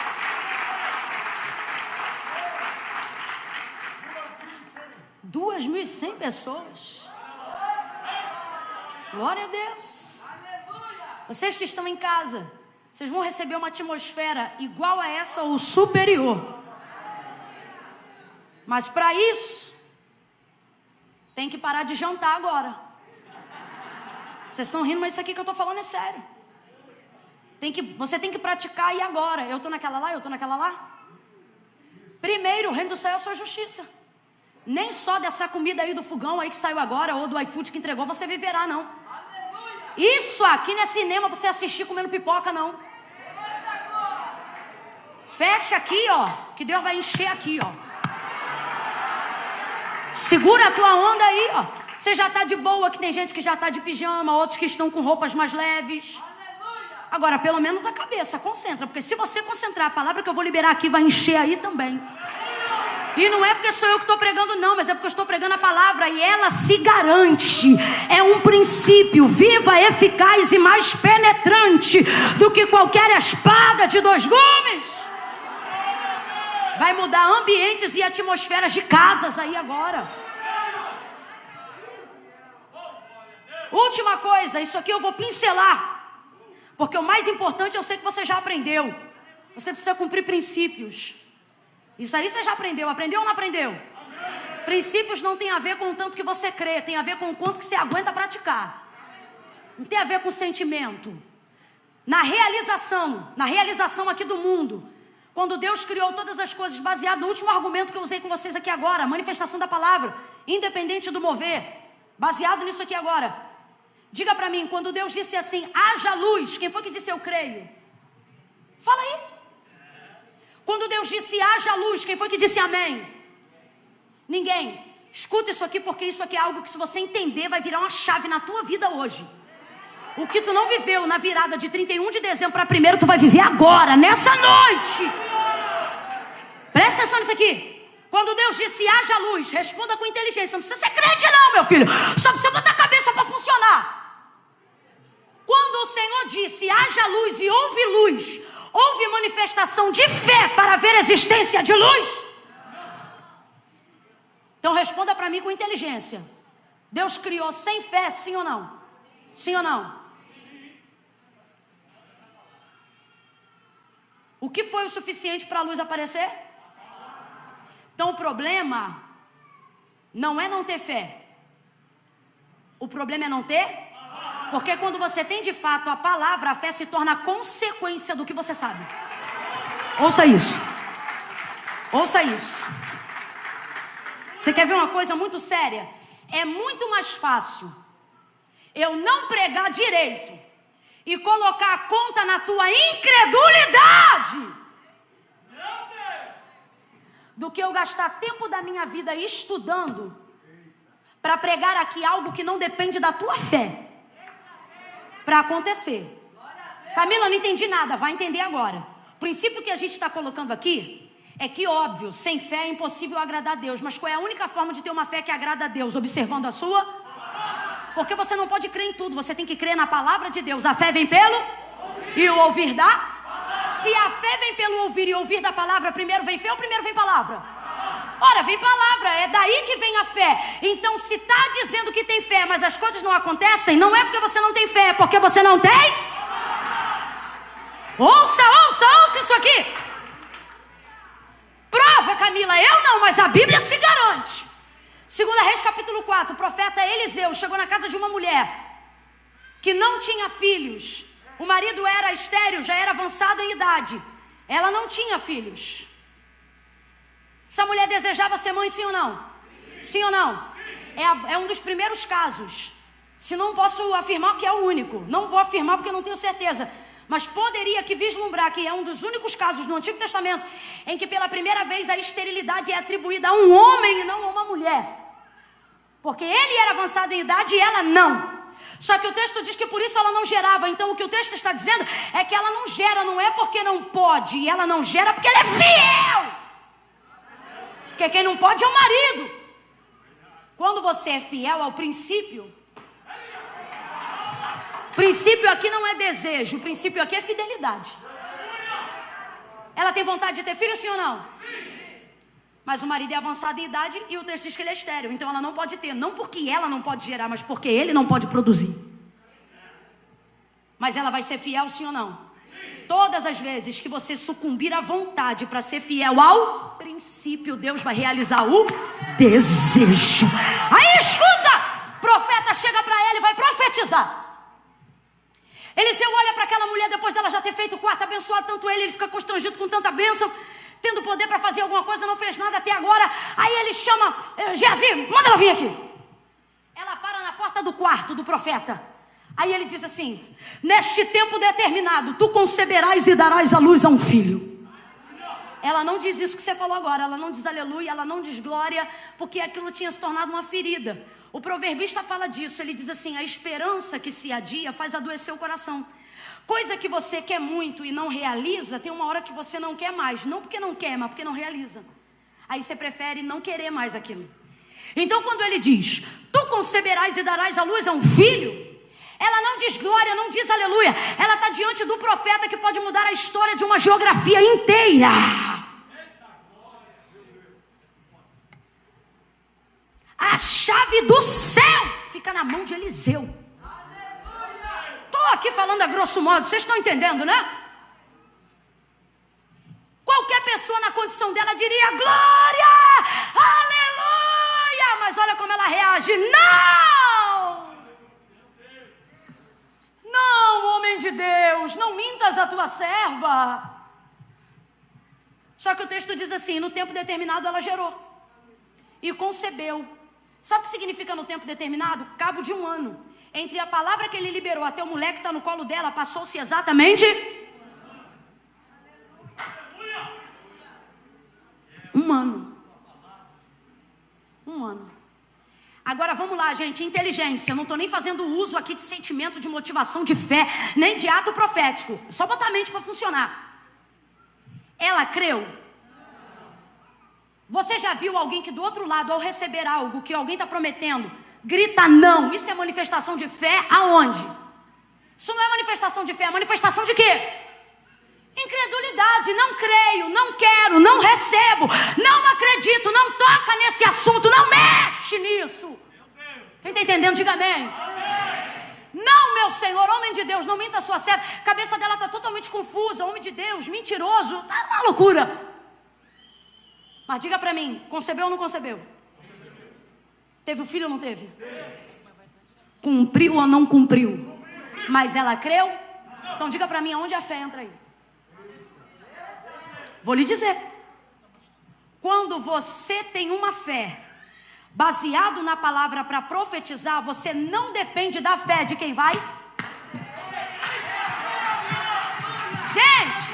Duas 2.100 pessoas. Glória a Deus. Vocês que estão em casa, vocês vão receber uma atmosfera igual a essa ou superior. Mas para isso, tem que parar de jantar agora. Vocês estão rindo, mas isso aqui que eu estou falando é sério. Você tem que praticar e agora. Eu estou naquela lá. Primeiro, o reino do céu é a sua justiça. Nem só dessa comida aí do fogão aí que saiu agora, ou do iFood que entregou, você viverá, não. Isso aqui não é cinema para você assistir comendo pipoca, não. Fecha aqui, ó, que Deus vai encher aqui, ó. Segura a tua onda aí, ó. Você já está de boa, que tem gente que já está de pijama, outros que estão com roupas mais leves. Agora, pelo menos a cabeça, concentra. Porque se você concentrar, a palavra que eu vou liberar aqui vai encher aí também. E não é porque sou eu que estou pregando, não. Mas é porque eu estou pregando a palavra e ela se garante. É um princípio viva, eficaz e mais penetrante do que qualquer espada de 2 gumes. Vai mudar ambientes e atmosferas de casas aí agora. Última coisa, isso aqui eu vou pincelar. Porque o mais importante eu sei que você já aprendeu. Você precisa cumprir princípios. Isso aí você já aprendeu. Aprendeu ou não aprendeu? Amém. Princípios não tem a ver com o tanto que você crê. Tem a ver com o quanto que você aguenta praticar. Não tem a ver com sentimento. Na realização aqui do mundo, quando Deus criou todas as coisas baseado no último argumento que eu usei com vocês aqui agora, a manifestação da palavra, independente do mover, baseado nisso aqui agora. Diga para mim, quando Deus disse assim, haja luz, quem foi que disse eu creio? Fala aí. Quando Deus disse haja luz, quem foi que disse amém? Ninguém. Escuta isso aqui, porque isso aqui é algo que, se você entender, vai virar uma chave na tua vida hoje. O que tu não viveu na virada de 31 de dezembro para 1º, tu vai viver agora, nessa noite. Presta atenção nisso aqui. Quando Deus disse haja luz, responda com inteligência. Não precisa ser crente não, meu filho. Só precisa botar a cabeça para funcionar. Quando o Senhor disse haja luz e houve luz, houve manifestação de fé para ver a existência de luz? Então responda para mim com inteligência. Deus criou sem fé, sim ou não? Sim ou não? O que foi o suficiente para a luz aparecer? Então o problema não é não ter fé. O problema é não ter? Porque quando você tem de fato a palavra, a fé se torna consequência do que você sabe. Ouça isso. Ouça isso. Você quer ver uma coisa muito séria? É muito mais fácil eu não pregar direito e colocar a conta na tua incredulidade do que eu gastar tempo da minha vida estudando para pregar aqui algo que não depende da tua fé para acontecer. Camila, não entendi nada, vai entender agora. O princípio que a gente está colocando aqui é que, óbvio, sem fé é impossível agradar a Deus. Mas qual é a única forma de ter uma fé que agrada a Deus? Observando a sua? Porque você não pode crer em tudo, você tem que crer na palavra de Deus. A fé vem pelo? E o ouvir da? Se a fé vem pelo ouvir e ouvir da palavra, primeiro vem fé ou primeiro vem palavra? Ora, vem palavra, é daí que vem a fé. Então, se está dizendo que tem fé, mas as coisas não acontecem, não é porque você não tem fé, é porque você não tem? Ouça isso aqui. Prova, Camila, eu não, mas a Bíblia se garante. 2 Reis capítulo 4, o profeta Eliseu chegou na casa de uma mulher que não tinha filhos. O marido era estéril, já era avançado em idade. Ela não tinha filhos. Essa mulher desejava ser mãe, sim ou não? Sim ou não? É um dos primeiros casos. Se não posso afirmar que é o único. Não vou afirmar porque não tenho certeza. Mas poderia aqui vislumbrar que é um dos únicos casos no Antigo Testamento em que pela primeira vez a esterilidade é atribuída a um homem e não a uma mulher. Porque ele era avançado em idade e ela não. Só que o texto diz que por isso ela não gerava. Então o que o texto está dizendo é que ela não gera, não é porque não pode. E ela não gera porque ela é fiel. Porque quem não pode é o marido. Quando você é fiel ao princípio... O princípio aqui não é desejo, o princípio aqui é fidelidade. Ela tem vontade de ter filho, sim ou não? Sim. Mas o marido é avançado em idade e o texto diz que ele é estéril. Então ela não pode ter, não porque ela não pode gerar, mas porque ele não pode produzir. Mas ela vai ser fiel, sim ou não? Sim. Todas as vezes que você sucumbir à vontade para ser fiel ao princípio, Deus vai realizar o desejo. Aí escuta, o profeta chega para ela e vai profetizar. Eliseu olha para aquela mulher depois dela já ter feito o quarto, abençoado tanto ele fica constrangido com tanta bênção, tendo poder para fazer alguma coisa, não fez nada até agora. Aí ele chama, Geazi, manda ela vir aqui. Ela para na porta do quarto do profeta. Aí ele diz assim, neste tempo determinado, tu conceberás e darás à luz a um filho. Ela não diz isso que você falou agora, ela não diz aleluia, ela não diz glória, porque aquilo tinha se tornado uma ferida. O proverbista fala disso, ele diz assim, a esperança que se adia faz adoecer o coração. Coisa que você quer muito e não realiza, tem uma hora que você não quer mais. Não porque não quer, mas porque não realiza. Aí você prefere não querer mais aquilo. Então quando ele diz, tu conceberás e darás à luz a um filho, ela não diz glória, não diz aleluia. Ela está diante do profeta que pode mudar a história de uma geografia inteira. A chave do céu fica na mão de Eliseu. Estou aqui falando a grosso modo, vocês estão entendendo, né? Qualquer pessoa na condição dela diria glória, aleluia, mas olha como ela reage. Não, homem de Deus, não mintas a tua serva. Só que o texto diz assim, no tempo determinado ela gerou e concebeu. Sabe o que significa no tempo determinado? Cabo de 1 ano. Entre a palavra que ele liberou até o moleque que está no colo dela, passou-se exatamente 1 ano. 1 ano. Agora vamos lá, gente, inteligência. Não estou nem fazendo uso aqui de sentimento, de motivação, de fé, nem de ato profético. Só botar a mente para funcionar. Ela creu. Você já viu alguém que do outro lado, ao receber algo que alguém está prometendo, grita não? Isso é manifestação de fé aonde? Isso não é manifestação de fé, é manifestação de quê? Incredulidade, não creio, não quero, não recebo, não acredito, não toca nesse assunto, não mexe nisso. Quem está entendendo, diga amém. Não, meu Senhor, homem de Deus, não minta a sua serva. A cabeça dela está totalmente confusa. Homem de Deus, mentiroso, está uma loucura. Mas diga para mim, concebeu ou não concebeu? Teve o filho ou não teve? Cumpriu ou não cumpriu? Mas ela creu? Então diga para mim, aonde a fé entra aí? Vou lhe dizer. Quando você tem uma fé baseado na palavra para profetizar, você não depende da fé de quem vai. Gente,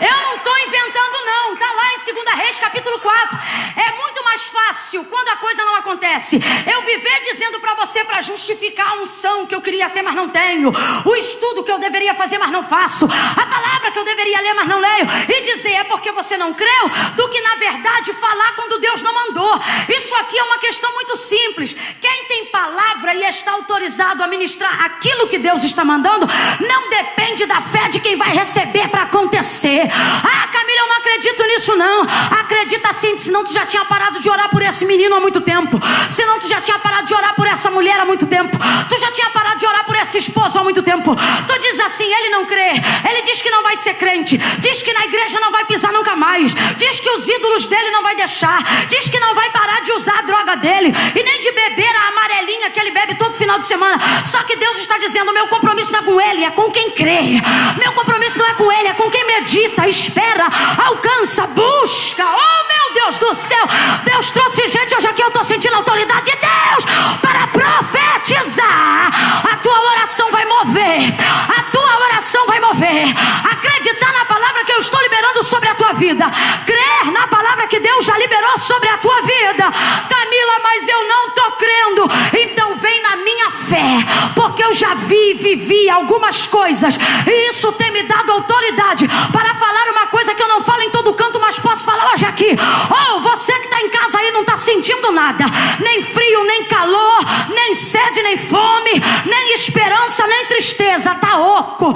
eu não estou inventando não, está lá em 2 Reis capítulo 4. É muito mais fácil quando a coisa não acontece eu viver dizendo para você, para justificar a unção que eu queria ter, mas não tenho, o estudo que eu deveria fazer, mas não faço, a palavra que eu deveria ler, mas não leio, e dizer é porque você não creu, do que na verdade falar quando Deus não mandou. Isso aqui é uma questão muito simples. Quem tem palavra e está autorizado a ministrar aquilo que Deus está mandando, não depende da fé de quem vai receber para acontecer. Ah, Camila, eu não acredito nisso não. Acredita sim, senão tu já tinha parado de orar por esse menino há muito tempo, senão tu já tinha parado de orar por essa mulher há muito tempo, tu já tinha parado de orar por esse esposo há muito tempo. Tu diz assim, ele não crê, ele diz que não vai ser crente, diz que na igreja não vai pisar nunca mais, diz que os ídolos dele não vai deixar, diz que não vai parar de usar a droga dele e nem de beber a amarelinha que ele bebe todo final de semana. Só que Deus está dizendo, meu compromisso não é com ele, é com quem crê. Meu compromisso não é com ele, é com quem medita, espera, alcança, busca. Oh meu Deus do céu, Deus trouxe gente hoje aqui, eu estou sentindo a autoridade de Deus para profetizar. A tua oração vai mover, a tua oração vai mover. Acreditar na palavra que eu estou liberando sobre a tua vida, crer na palavra que Deus já liberou sobre a tua vida. Camila, mas eu não estou crendo. Então vem na minha fé, porque eu já vivi algumas coisas e isso tem me dado autoridade para falar uma coisa que eu não falo em todo canto, mas posso falar hoje aqui. Oh, você que está em casa aí não está sentindo nada, nem frio, nem calor, nem sede, nem fome, nem esperança, nem tristeza. Tá oco,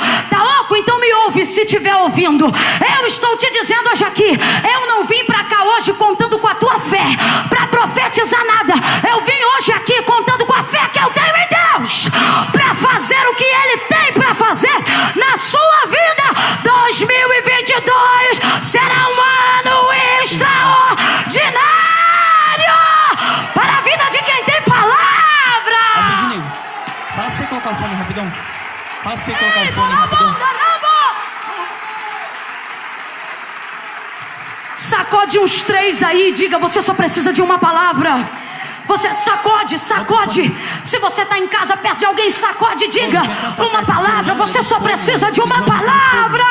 então me ouve se estiver ouvindo. Eu estou te dizendo hoje aqui, eu não vim para cá hoje contando com a tua fé para profetizar nada. Eu vim hoje aqui contando com a fé que eu tenho em Deus para fazer o que Ele tem para fazer na sua vida. 2022 será um ano extraordinário para a vida de quem tem palavra. Virginia, fala pra você colocar o fone rapidão. Fala pra você colocar o fone rapidão. Sacode uns 3 aí e diga, você só precisa de uma palavra. Você sacode. Se você está em casa perto de alguém, sacode e diga uma palavra. Você só precisa de uma palavra.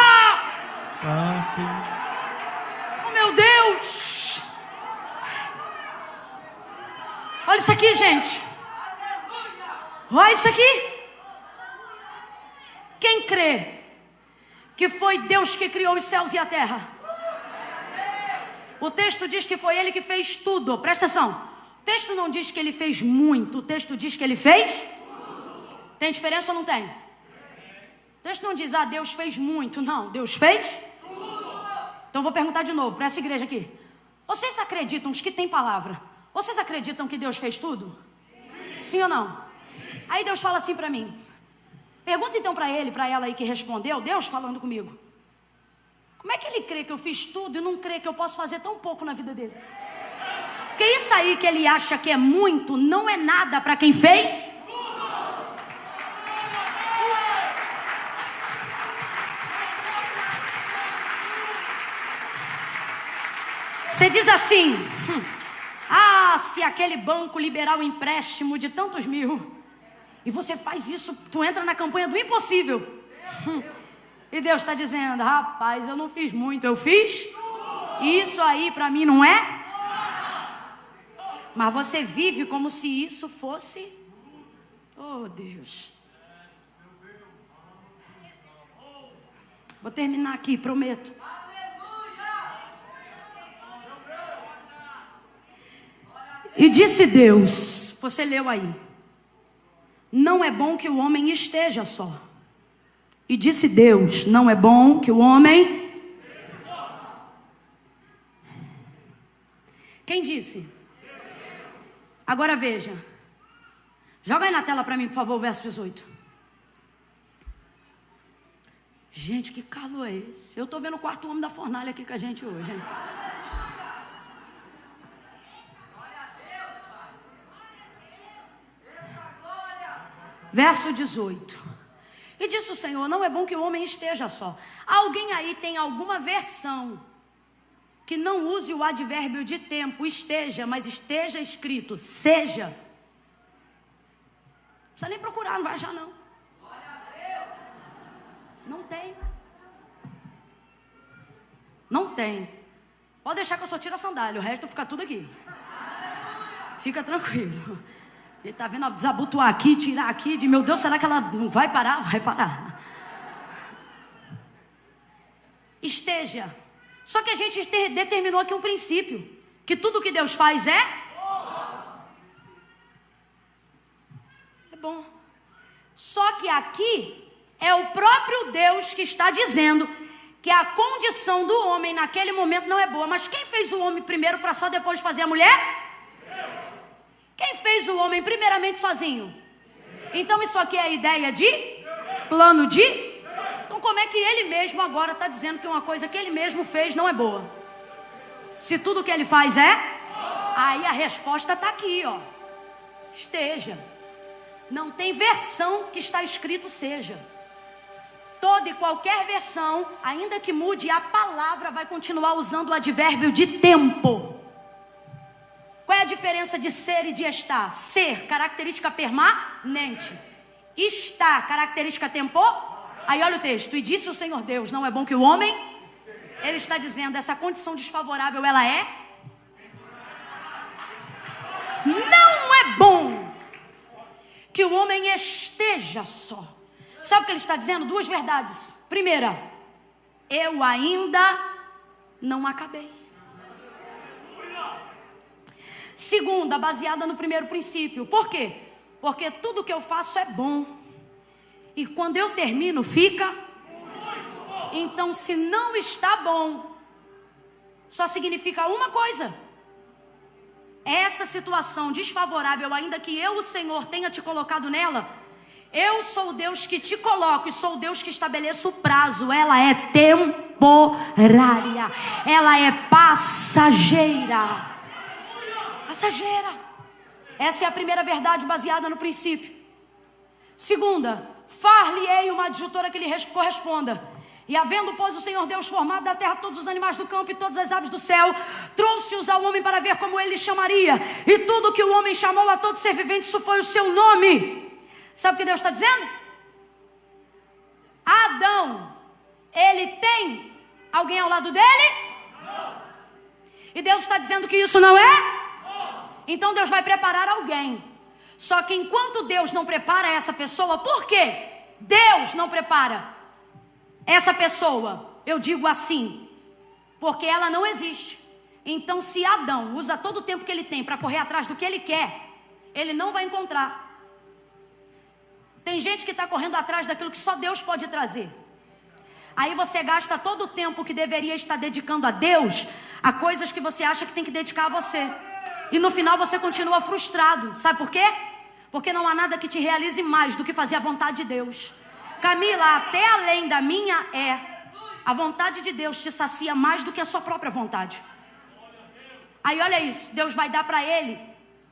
Oh meu Deus. Olha isso aqui, gente. Olha isso aqui. Quem crê que foi Deus que criou os céus e a terra? O texto diz que foi Ele que fez tudo. Presta atenção. O texto não diz que Ele fez muito. O texto diz que Ele fez tudo. Tem diferença ou não tem? O texto não diz, Deus fez muito. Não, Deus fez tudo. Então vou perguntar de novo para essa igreja aqui. Vocês acreditam, os que têm palavra, vocês acreditam que Deus fez tudo? Sim ou não? Aí Deus fala assim para mim. Pergunta então para ele, para ela aí que respondeu, Deus falando comigo. Como é que ele crê que eu fiz tudo e não crê que eu posso fazer tão pouco na vida dele? Porque isso aí que ele acha que é muito, não é nada para quem fez. Você diz assim, se aquele banco liberar o empréstimo de tantos mil, e você faz isso, tu entra na campanha do impossível. E Deus está dizendo, rapaz, eu não fiz muito, eu fiz. Isso aí para mim não é. Mas você vive como se isso fosse. Oh Deus. Vou terminar aqui, prometo. E disse Deus, você leu aí, não é bom que o homem esteja só. E disse Deus, não é bom que o homem... Quem disse? Agora veja. Joga aí na tela para mim, por favor, o verso 18. Gente, que calor é esse? Eu estou vendo o quarto homem da fornalha aqui com a gente hoje, hein? Verso 18. E disse o Senhor, não é bom que o homem esteja só. Alguém aí tem alguma versão que não use o advérbio de tempo, esteja, mas esteja escrito, seja? Não precisa nem procurar, não vai achar não. Não tem. Não tem. Pode deixar que eu só tiro a sandália, o resto fica tudo aqui. Fica tranquilo. Ele está vendo desabotoar aqui, tirar aqui, de meu Deus, será que ela não vai parar? Vai parar. Esteja. Só que a gente determinou aqui um princípio, que tudo que Deus faz é bom. Só que aqui é o próprio Deus que está dizendo que a condição do homem naquele momento não é boa. Mas quem fez o homem primeiro para só depois fazer a mulher? Quem fez o homem primeiramente sozinho? Então isso aqui é a ideia de plano de... Então como é que ele mesmo agora está dizendo que uma coisa que ele mesmo fez não é boa? Se tudo que ele faz é... Aí a resposta está aqui, ó. Esteja. Não tem versão que está escrito seja. Toda e qualquer versão, ainda que mude a palavra, vai continuar usando o advérbio de tempo. Qual é a diferença de ser e de estar? Ser, característica permanente. Estar, característica temporal. Aí olha o texto. E disse o Senhor Deus, não é bom que o homem... Ele está dizendo, essa condição desfavorável, ela é... Não é bom que o homem esteja só. Sabe o que ele está dizendo? Duas verdades. Primeira, eu ainda não acabei. Segunda, baseada no primeiro princípio. Por quê? Porque tudo que eu faço é bom. E quando eu termino, fica... Então, se não está bom, só significa uma coisa. Essa situação desfavorável, ainda que eu, o Senhor, tenha te colocado nela, eu sou o Deus que te coloco e sou o Deus que estabeleço o prazo. Ela é temporária. Ela é passageira. Passageira. Essa é a primeira verdade baseada no princípio. Segunda, far-lhe-ei uma adjutora que lhe corresponda. E havendo, pois, o Senhor Deus formado da terra todos os animais do campo e todas as aves do céu, trouxe-os ao homem para ver como ele chamaria. E tudo que o homem chamou a todo ser vivente, isso foi o seu nome. Sabe o que Deus está dizendo? Adão, ele tem alguém ao lado dele? Não. E Deus está dizendo que isso não é? Não. Então Deus vai preparar alguém. Só que enquanto Deus não prepara essa pessoa, por quê? Deus não prepara essa pessoa, eu digo assim, porque ela não existe. Então se Adão usa todo o tempo que ele tem para correr atrás do que ele quer, ele não vai encontrar. Tem gente que está correndo atrás daquilo que só Deus pode trazer. Aí você gasta todo o tempo que deveria estar dedicando a Deus a coisas que você acha que tem que dedicar a você. E no final você continua frustrado. Sabe por quê? Porque não há nada que te realize mais do que fazer a vontade de Deus. Camila, até além da minha a vontade de Deus te sacia mais do que a sua própria vontade. Aí olha isso, Deus vai dar para ele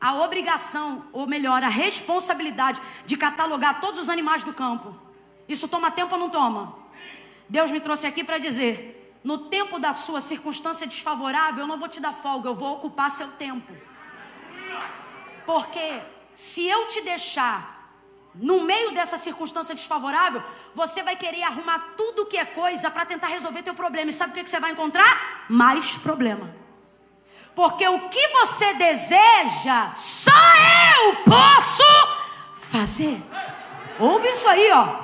a obrigação, ou melhor, a responsabilidade de catalogar todos os animais do campo. Isso toma tempo ou não toma? Deus me trouxe aqui para dizer, no tempo da sua circunstância desfavorável, eu não vou te dar folga, eu vou ocupar seu tempo. Porque se eu te deixar no meio dessa circunstância desfavorável, você vai querer arrumar tudo que é coisa para tentar resolver teu problema. E sabe o que você vai encontrar? Mais problema. Porque o que você deseja, só eu posso fazer. Ouve isso aí, ó.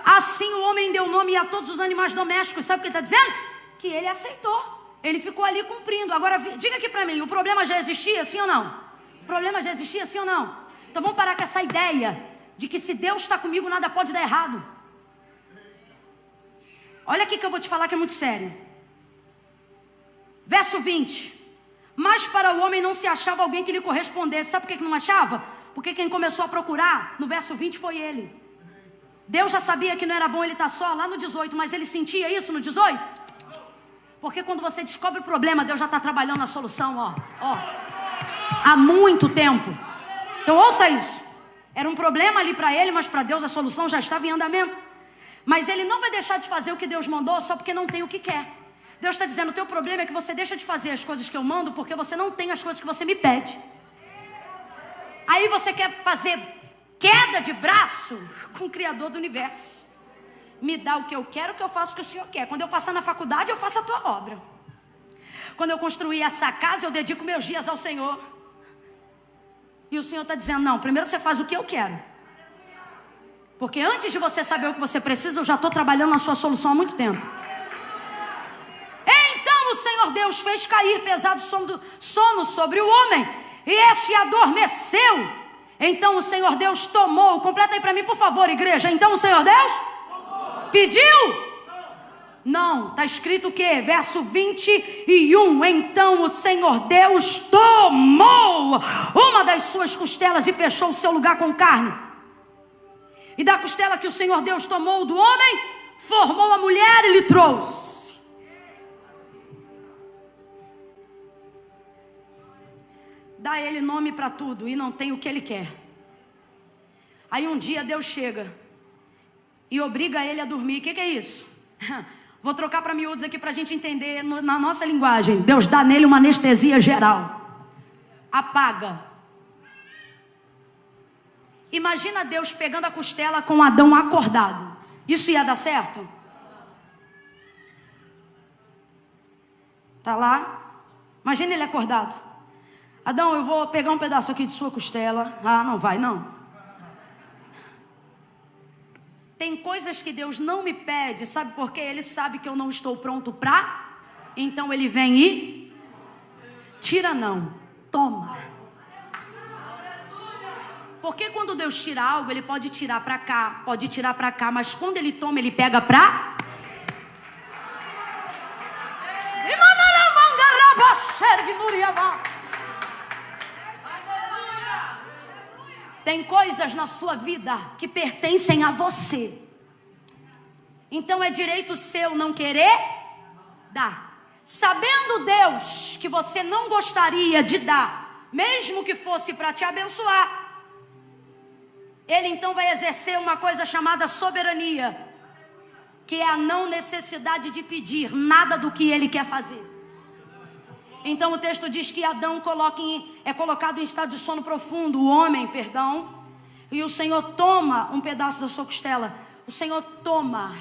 Assim o homem deu nome a todos os animais domésticos. Sabe o que ele está dizendo? Que ele aceitou. Ele ficou ali cumprindo. Agora, diga aqui para mim, o problema já existia, sim ou não? O problema já existia, sim ou não? Então vamos parar com essa ideia de que se Deus está comigo, nada pode dar errado. Olha aqui que eu vou te falar que é muito sério. Verso 20. Mas para o homem não se achava alguém que lhe correspondesse. Sabe por que não achava? Porque quem começou a procurar no verso 20 foi ele. Deus já sabia que não era bom ele estar só lá no 18, mas ele sentia isso no 18. Porque quando você descobre o problema, Deus já está trabalhando na solução, ó. Há muito tempo. Então ouça isso. Era um problema ali para ele, mas para Deus a solução já estava em andamento. Mas ele não vai deixar de fazer o que Deus mandou só porque não tem o que quer. Deus está dizendo, o teu problema é que você deixa de fazer as coisas que eu mando porque você não tem as coisas que você me pede. Aí você quer fazer queda de braço com o Criador do universo. Me dá o que eu quero, que eu faço o que o Senhor quer. Quando eu passar na faculdade, eu faço a tua obra. Quando eu construir essa casa, eu dedico meus dias ao Senhor. E o Senhor está dizendo, não, primeiro você faz o que eu quero. Porque antes de você saber o que você precisa, eu já estou trabalhando na sua solução há muito tempo. Então o Senhor Deus fez cair pesado sono sobre o homem, e este adormeceu. Então o Senhor Deus tomou, completa aí para mim por favor, igreja. Então o Senhor Deus pediu? Não, está escrito o quê? Verso 21. Então o Senhor Deus tomou uma das suas costelas e fechou o seu lugar com carne. E da costela que o Senhor Deus tomou do homem, formou a mulher e lhe trouxe. Dá a ele nome para tudo e não tem o que ele quer. Aí um dia Deus chega e obriga ele a dormir. O que é isso? Vou trocar para miúdos aqui para a gente entender na nossa linguagem. Deus dá nele uma anestesia geral. Apaga. Imagina Deus pegando a costela com Adão acordado. Isso ia dar certo? Tá lá. Imagina ele acordado. Adão, eu vou pegar um pedaço aqui de sua costela. Ah, não vai não. Tem coisas que Deus não me pede, sabe por quê? Ele sabe que eu não estou pronto para. Então ele vem e tira não, toma. Porque quando Deus tira algo, ele pode tirar para cá, pode tirar para cá, mas quando ele toma, ele pega para. Tem coisas na sua vida que pertencem a você. Então é direito seu não querer dar. Sabendo Deus que você não gostaria de dar, mesmo que fosse para te abençoar, Ele então vai exercer uma coisa chamada soberania, que é a não necessidade de pedir nada do que Ele quer fazer. Então o texto diz que Adão é colocado em estado de sono profundo, o homem, e o Senhor toma um pedaço da sua costela. O Senhor toma.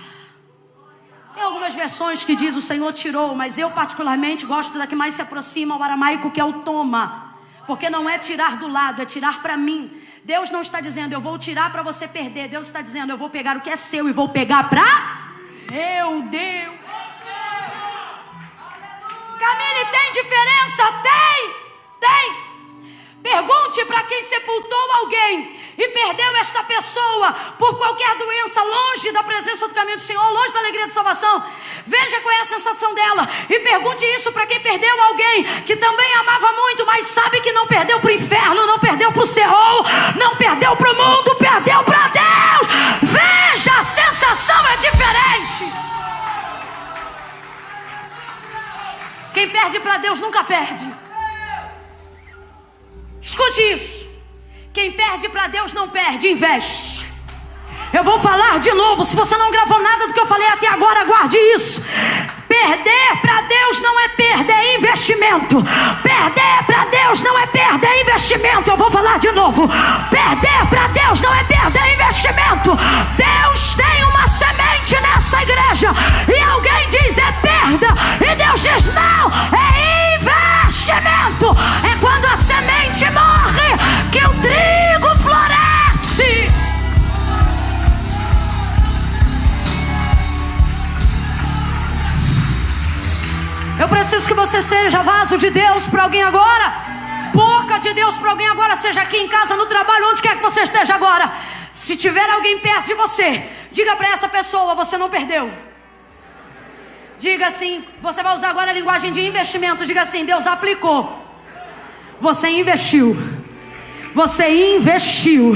Tem algumas versões que diz o Senhor tirou, mas eu particularmente gosto da que mais se aproxima ao aramaico, que é o toma. Porque não é tirar do lado, é tirar para mim. Deus não está dizendo, eu vou tirar para você perder. Deus está dizendo, eu vou pegar o que é seu e vou pegar para meu Deus. Camille, tem diferença? Tem. Pergunte para quem sepultou alguém e perdeu esta pessoa por qualquer doença, longe da presença do caminho do Senhor, longe da alegria de salvação. Veja qual é a sensação dela e pergunte isso para quem perdeu alguém que também amava muito, mas sabe que não perdeu para o inferno, não perdeu para o Seol, não perdeu para o mundo, perdeu para Deus. Veja, a sensação é diferente. Quem perde para Deus nunca perde. Escute isso. Quem perde para Deus não perde, investe. Eu vou falar de novo. Se você não gravou nada do que eu falei até agora, guarde isso. Perder para Deus não é perder, é investimento. Perder para Deus não é perder, é investimento. Eu vou falar de novo. Perder para Deus não é perder, é investimento. Deus tem uma semente nessa igreja e alguém diz é perda e Deus diz não, é investimento. É quando a semente morre que o trigo floresce. Eu preciso que você seja vaso de Deus para alguém agora, boca de Deus para alguém agora, seja aqui em casa, no trabalho, onde quer que você esteja agora. Se tiver alguém perto de você, diga para essa pessoa, você não perdeu. Diga assim, você vai usar agora a linguagem de investimento. Diga assim: Deus aplicou. Você investiu. Você investiu.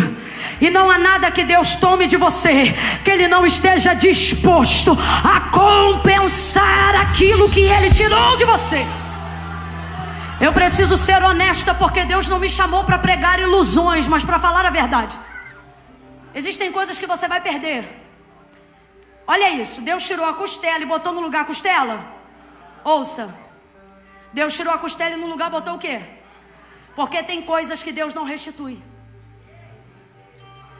E não há nada que Deus tome de você que Ele não esteja disposto a compensar aquilo que Ele tirou de você. Eu preciso ser honesta, porque Deus não me chamou para pregar ilusões, mas para falar a verdade. Existem coisas que você vai perder. Olha isso, Deus tirou a costela e botou no lugar a costela. Ouça, Deus tirou a costela e no lugar botou o quê? Porque tem coisas que Deus não restitui.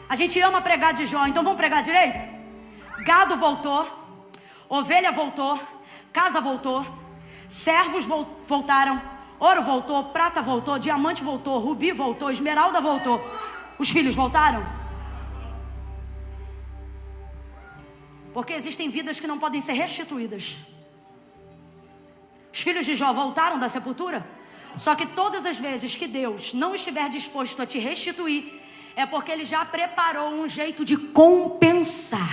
A gente ama pregar de Jó, então vamos pregar direito? Gado voltou, ovelha voltou, casa voltou, servos voltaram, ouro voltou, prata voltou, diamante voltou, rubi voltou, esmeralda voltou. Os filhos voltaram? Porque existem vidas que não podem ser restituídas. Os filhos de Jó voltaram da sepultura? Só que todas as vezes que Deus não estiver disposto a te restituir, é porque Ele já preparou um jeito de compensar.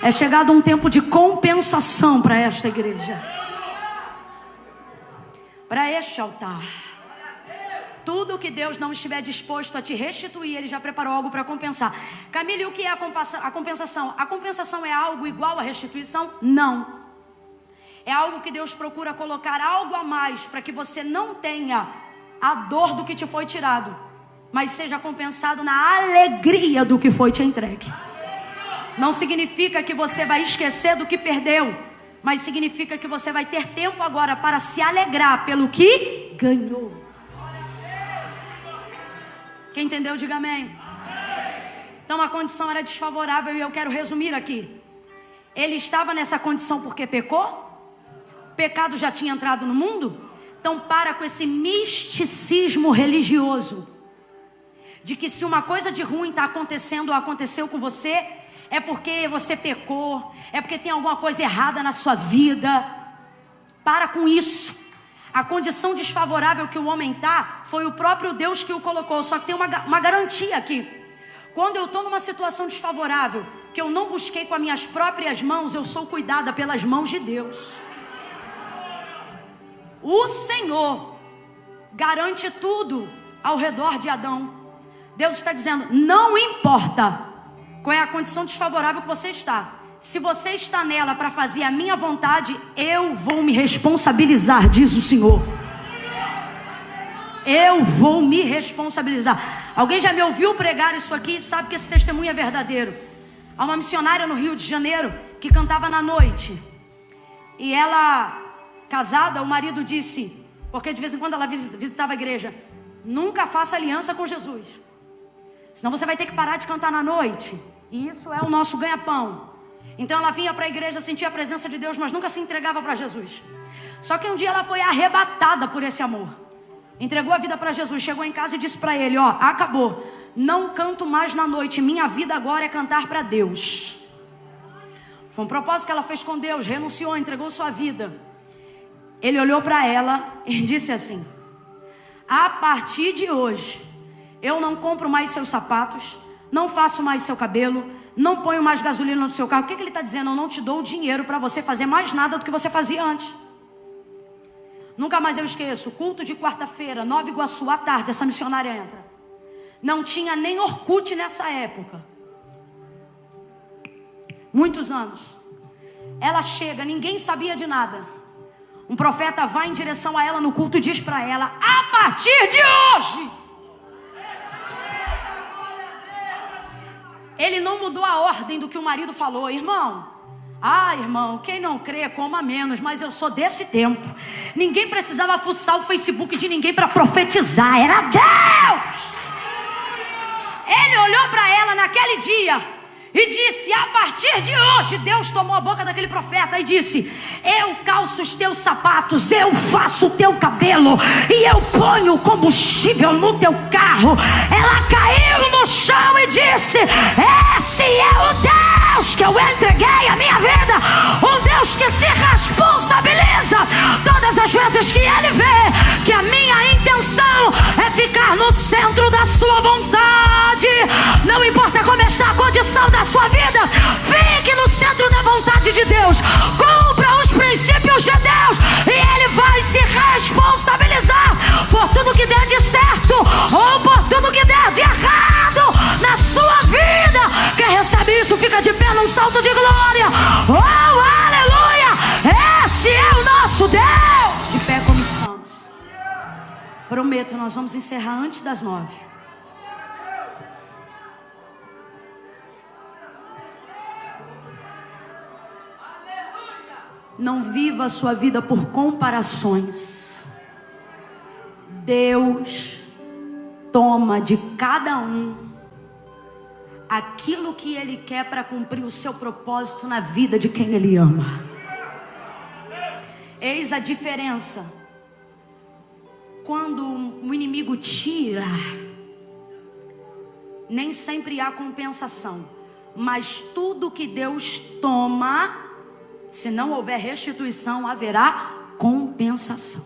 É chegado um tempo de compensação para esta igreja, para este altar. Tudo que Deus não estiver disposto a te restituir, Ele já preparou algo para compensar. Camille, o que é a compensação? A compensação é algo igual à restituição? Não. É algo que Deus procura colocar algo a mais para que você não tenha a dor do que te foi tirado, mas seja compensado na alegria do que foi te entregue. Não significa que você vai esquecer do que perdeu, mas significa que você vai ter tempo agora para se alegrar pelo que ganhou. Quem entendeu, diga amém. Então a condição era desfavorável e eu quero resumir aqui. Ele estava nessa condição porque pecou? O pecado já tinha entrado no mundo? Então para com esse misticismo religioso de que se uma coisa de ruim está acontecendo ou aconteceu com você, é porque você pecou, é porque tem alguma coisa errada na sua vida. Para com isso. A condição desfavorável que o homem está, foi o próprio Deus que o colocou. Só que tem uma garantia aqui. Quando eu estou numa situação desfavorável, que eu não busquei com as minhas próprias mãos, eu sou cuidada pelas mãos de Deus. O Senhor garante tudo ao redor de Adão. Deus está dizendo, não importa qual é a condição desfavorável que você está, se você está nela para fazer a minha vontade, eu vou me responsabilizar, diz o Senhor. Eu vou me responsabilizar. Alguém já me ouviu pregar isso aqui e sabe que esse testemunho é verdadeiro. Há uma missionária no Rio de Janeiro que cantava na noite. E ela, casada, o marido disse, porque de vez em quando ela visitava a igreja, nunca faça aliança com Jesus, senão você vai ter que parar de cantar na noite. E isso é o nosso ganha-pão. Então ela vinha para a igreja, sentia a presença de Deus, mas nunca se entregava para Jesus. Só que um dia ela foi arrebatada por esse amor. Entregou a vida para Jesus, chegou em casa e disse para ele, ó, acabou, não canto mais na noite, minha vida agora é cantar para Deus. Foi um propósito que ela fez com Deus, renunciou, entregou sua vida. Ele olhou para ela e disse assim, a partir de hoje, eu não compro mais seus sapatos, não faço mais seu cabelo, não ponho mais gasolina no seu carro. O que ele está dizendo? Eu não te dou dinheiro para você fazer mais nada do que você fazia antes. Nunca mais eu esqueço, culto de quarta-feira, Nova Iguaçu, à tarde, essa missionária entra. Não tinha nem Orkut nessa época. Muitos anos. Ela chega, ninguém sabia de nada. Um profeta vai em direção a ela no culto e diz para ela, a partir de hoje... Ele não mudou a ordem do que o marido falou, irmão. Ah, irmão, quem não crê, coma menos, mas eu sou desse tempo. Ninguém precisava fuçar o Facebook de ninguém para profetizar, era Deus. Ele olhou para ela naquele dia e disse, a partir de hoje, Deus tomou a boca daquele profeta e disse, eu calço os teus sapatos, eu faço o teu cabelo e eu ponho combustível no teu carro. Ela caiu no chão e disse, esse é o Deus que eu entreguei a minha vida, um Deus que se responsabiliza todas as vezes que Ele vê que a minha intenção é ficar no centro da sua vontade. pode. Não importa como está a condição da sua vida, fique no centro da vontade de Deus. Cumpra os princípios de Deus e Ele vai se responsabilizar por tudo que der de certo ou por tudo que der de errado na sua vida. Quem recebe isso fica de pé num salto de glória. Oh, aleluia! Esse é o nosso Deus. De pé como estamos. Prometo, nós vamos encerrar antes das 9. Não viva a sua vida por comparações. Deus toma de cada um aquilo que Ele quer para cumprir o seu propósito na vida de quem Ele ama. Eis a diferença. Quando o inimigo tira, nem sempre há compensação. Mas tudo que Deus toma, se não houver restituição, haverá compensação.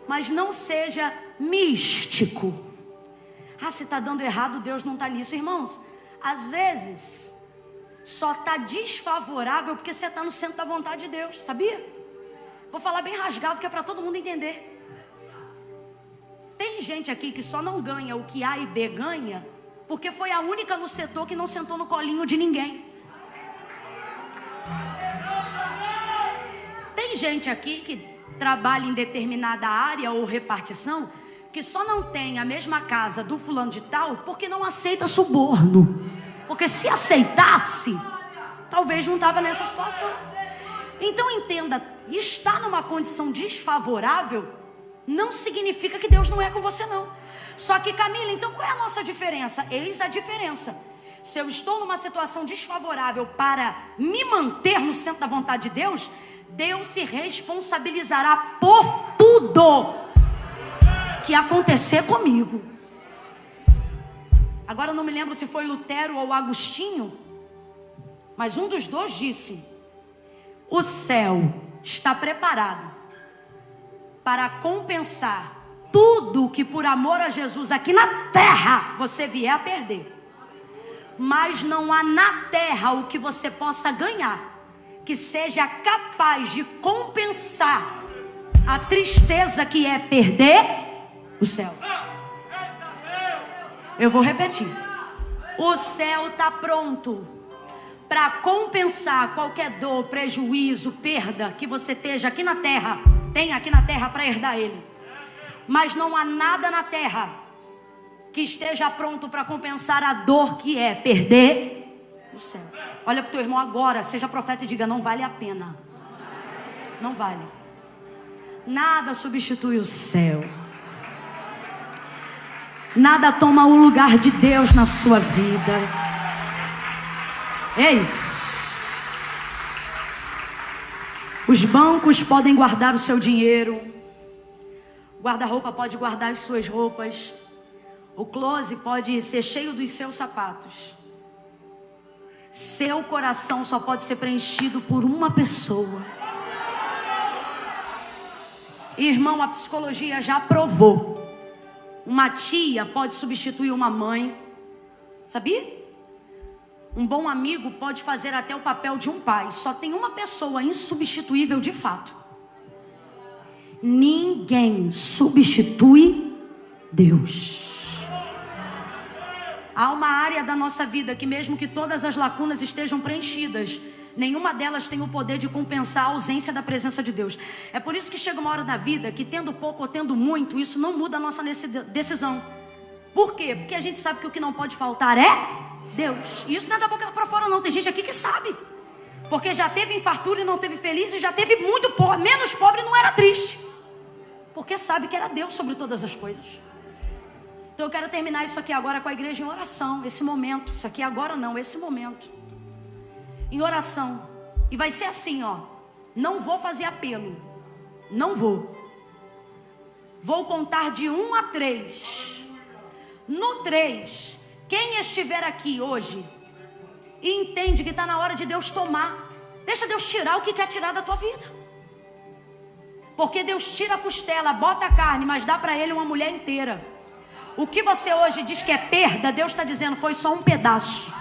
Mas não seja místico. Ah, se está dando errado, Deus não está nisso. Irmãos, às vezes só está desfavorável porque você está no centro da vontade de Deus, sabia? Vou falar bem rasgado que é para todo mundo entender. Tem gente aqui que só não ganha o que A e B ganha porque foi a única no setor que não sentou no colinho de ninguém. Tem gente aqui que trabalha em determinada área ou repartição que só não tem a mesma casa do fulano de tal porque não aceita suborno. Porque se aceitasse, talvez não estava nessa situação. Então entenda, estar numa condição desfavorável não significa que Deus não é com você não. Só que Camila, então qual é a nossa diferença? Eis a diferença. Se eu estou numa situação desfavorável para me manter no centro da vontade de Deus, Deus se responsabilizará por tudo que acontecer comigo. Agora eu não me lembro se foi Lutero ou Agostinho, mas um dos dois disse: o céu está preparado para compensar tudo que por amor a Jesus aqui na terra você vier a perder. Mas não há na terra o que você possa ganhar que seja capaz de compensar a tristeza que é perder o céu. Eu vou repetir. O céu está pronto para compensar qualquer dor, prejuízo, perda que você tenha aqui na terra para herdar ele. Mas não há nada na terra que esteja pronto para compensar a dor que é perder o céu. Olha para o teu irmão agora, seja profeta e diga: não vale a pena. Não vale. Nada substitui o céu. Nada toma o lugar de Deus na sua vida. Ei, os bancos podem guardar o seu dinheiro, o guarda-roupa pode guardar as suas roupas, o closet pode ser cheio dos seus sapatos. Seu coração só pode ser preenchido por uma pessoa. Irmão, a psicologia já provou. Uma tia pode substituir uma mãe, sabia? Um bom amigo pode fazer até o papel de um pai. Só tem uma pessoa insubstituível de fato. Ninguém substitui Deus. Há uma área da nossa vida que, mesmo que todas as lacunas estejam preenchidas, nenhuma delas tem o poder de compensar a ausência da presença de Deus. É por isso que chega uma hora da vida que, tendo pouco ou tendo muito, isso não muda a nossa decisão. Por quê? Porque a gente sabe que o que não pode faltar é Deus. E isso não é da boca para fora não. Tem gente aqui que sabe. Porque já teve infartura e não teve feliz, e já teve muito pobre, menos pobre e não era triste. Porque sabe que era Deus sobre todas as coisas. Então eu quero terminar isso aqui agora com a igreja em oração. Esse momento, isso aqui agora não, esse momento em oração. E vai ser assim, ó. Não vou fazer apelo. Não vou. Vou contar de 1 a 3. No 3, quem estiver aqui hoje e entende que está na hora de Deus tomar, deixa Deus tirar o que quer tirar da tua vida. Porque Deus tira a costela, bota a carne, mas dá para ele uma mulher inteira. O que você hoje diz que é perda, Deus está dizendo, foi só um pedaço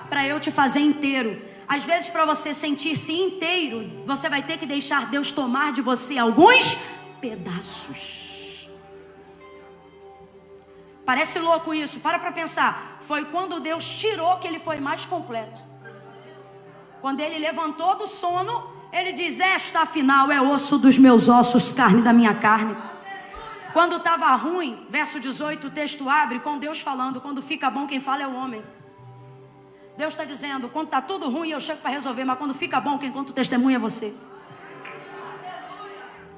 para eu te fazer inteiro. Às vezes, para você sentir-se inteiro, você vai ter que deixar Deus tomar de você alguns pedaços. Parece louco isso, para pensar. Foi quando Deus tirou que ele foi mais completo. Quando ele levantou do sono, ele diz, esta afinal é osso dos meus ossos, carne da minha carne. Quando estava ruim, verso 18, o texto abre com Deus falando, quando fica bom quem fala é o homem. Deus está dizendo, quando está tudo ruim eu chego para resolver, mas quando fica bom quem conta o testemunho é você.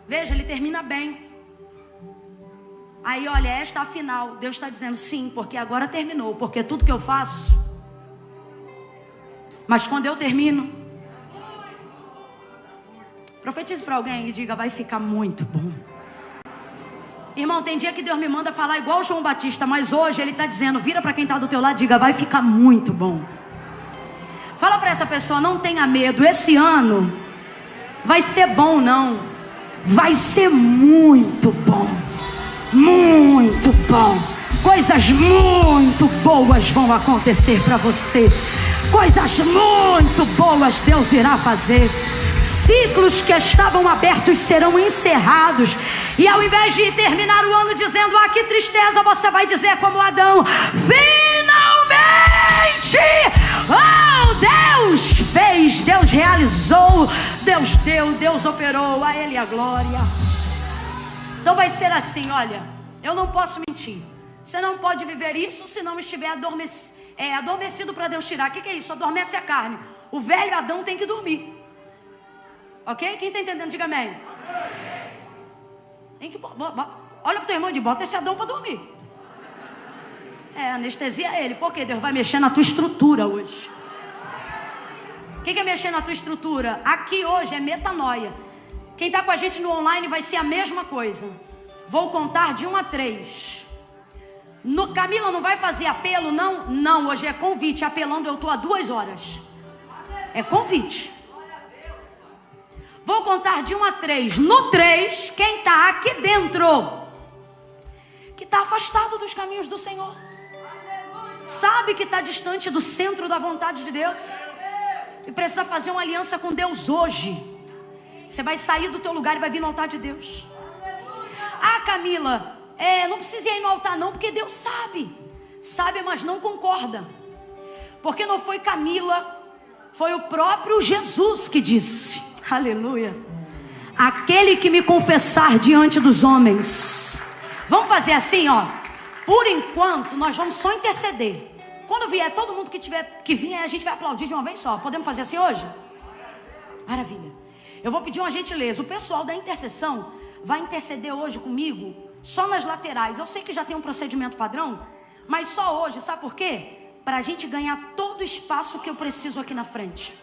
Veja, ele termina bem. Aí olha, esta afinal, Deus está dizendo sim, porque agora terminou, porque tudo que eu faço, mas quando eu termino, profetize para alguém e diga, vai ficar muito bom. Irmão, tem dia que Deus me manda falar igual o João Batista, mas hoje ele está dizendo, vira para quem está do teu lado e diga, vai ficar muito bom. Fala para essa pessoa, não tenha medo, esse ano vai ser bom não, vai ser muito bom, muito bom. Coisas muito boas vão acontecer para você, coisas muito boas Deus irá fazer. Ciclos que estavam abertos serão encerrados. E ao invés de terminar o ano dizendo, ah, que tristeza, você vai dizer como Adão, finalmente, oh, Deus fez, Deus realizou, Deus deu, Deus operou, a Ele a glória. Então vai ser assim, olha, eu não posso mentir. Você não pode viver isso se não estiver adormecido para Deus tirar. O que é isso? Adormece a carne. O velho Adão tem que dormir. Ok? Quem está entendendo, diga amém. Tem que, olha para o teu irmão e bota esse Adão para dormir. Anestesia ele. Por quê? Deus vai mexer na tua estrutura hoje. O que é mexer na tua estrutura? Aqui hoje é metanoia. Quem está com a gente no online vai ser a mesma coisa. Vou contar de 1 a 3. Camila não vai fazer apelo, não? Não, hoje é convite. Apelando eu estou há 2 horas. É convite. Vou contar de 1 a 3. No 3, quem está aqui dentro, que está afastado dos caminhos do Senhor, sabe que está distante do centro da vontade de Deus e precisa fazer uma aliança com Deus hoje. Você vai sair do teu lugar e vai vir no altar de Deus. Ah, Camila, não precisa ir no altar não, porque Deus sabe, mas não concorda. Porque não foi Camila, foi o próprio Jesus que disse, aleluia, aquele que me confessar diante dos homens. Vamos fazer assim, ó. Por enquanto nós vamos só interceder. Quando vier todo mundo que vir, a gente vai aplaudir de uma vez só. Podemos fazer assim hoje? Maravilha. Eu vou pedir uma gentileza. O pessoal da intercessão vai interceder hoje comigo só nas laterais. Eu sei que já tem um procedimento padrão, mas só hoje, sabe por quê? Para a gente ganhar todo o espaço que eu preciso aqui na frente.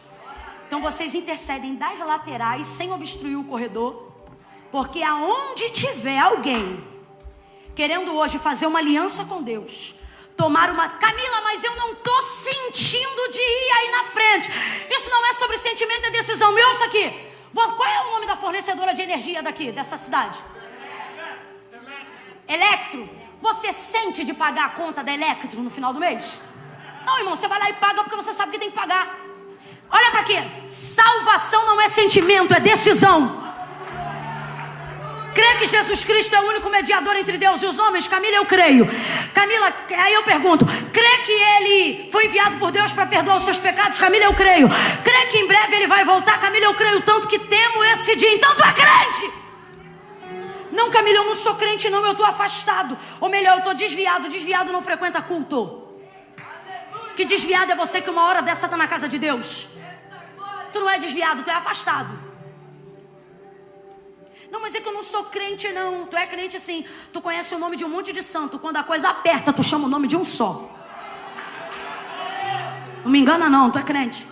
Então vocês intercedem das laterais sem obstruir o corredor, porque aonde tiver alguém querendo hoje fazer uma aliança com Deus, tomar uma... Camila, mas eu não estou sentindo de ir aí na frente. Isso não é sobre sentimento, é decisão. Me ouça aqui. Qual é o nome da fornecedora de energia daqui, dessa cidade? Electro. Você sente de pagar a conta da Electro no final do mês? Não, irmão, você vai lá e paga porque você sabe que tem que pagar. Olha para aqui. Salvação não é sentimento, é decisão. Crê que Jesus Cristo é o único mediador entre Deus e os homens? Camila, eu creio. Camila, aí eu pergunto, crê que Ele foi enviado por Deus para perdoar os seus pecados? Camila, eu creio. Crê que em breve Ele vai voltar? Camila, eu creio tanto que temo esse dia. Então tu é crente. Não, Camila, eu não sou crente não, eu estou afastado. Ou melhor, eu estou desviado. Desviado não frequenta culto. Que desviado é você que uma hora dessa está na casa de Deus? Tu não é desviado, tu é afastado. Não, mas é que eu não sou crente não. Tu é crente sim. Tu conhece o nome de um monte de santo. Quando a coisa aperta, tu chama o nome de um só. Não me engana não, tu é crente.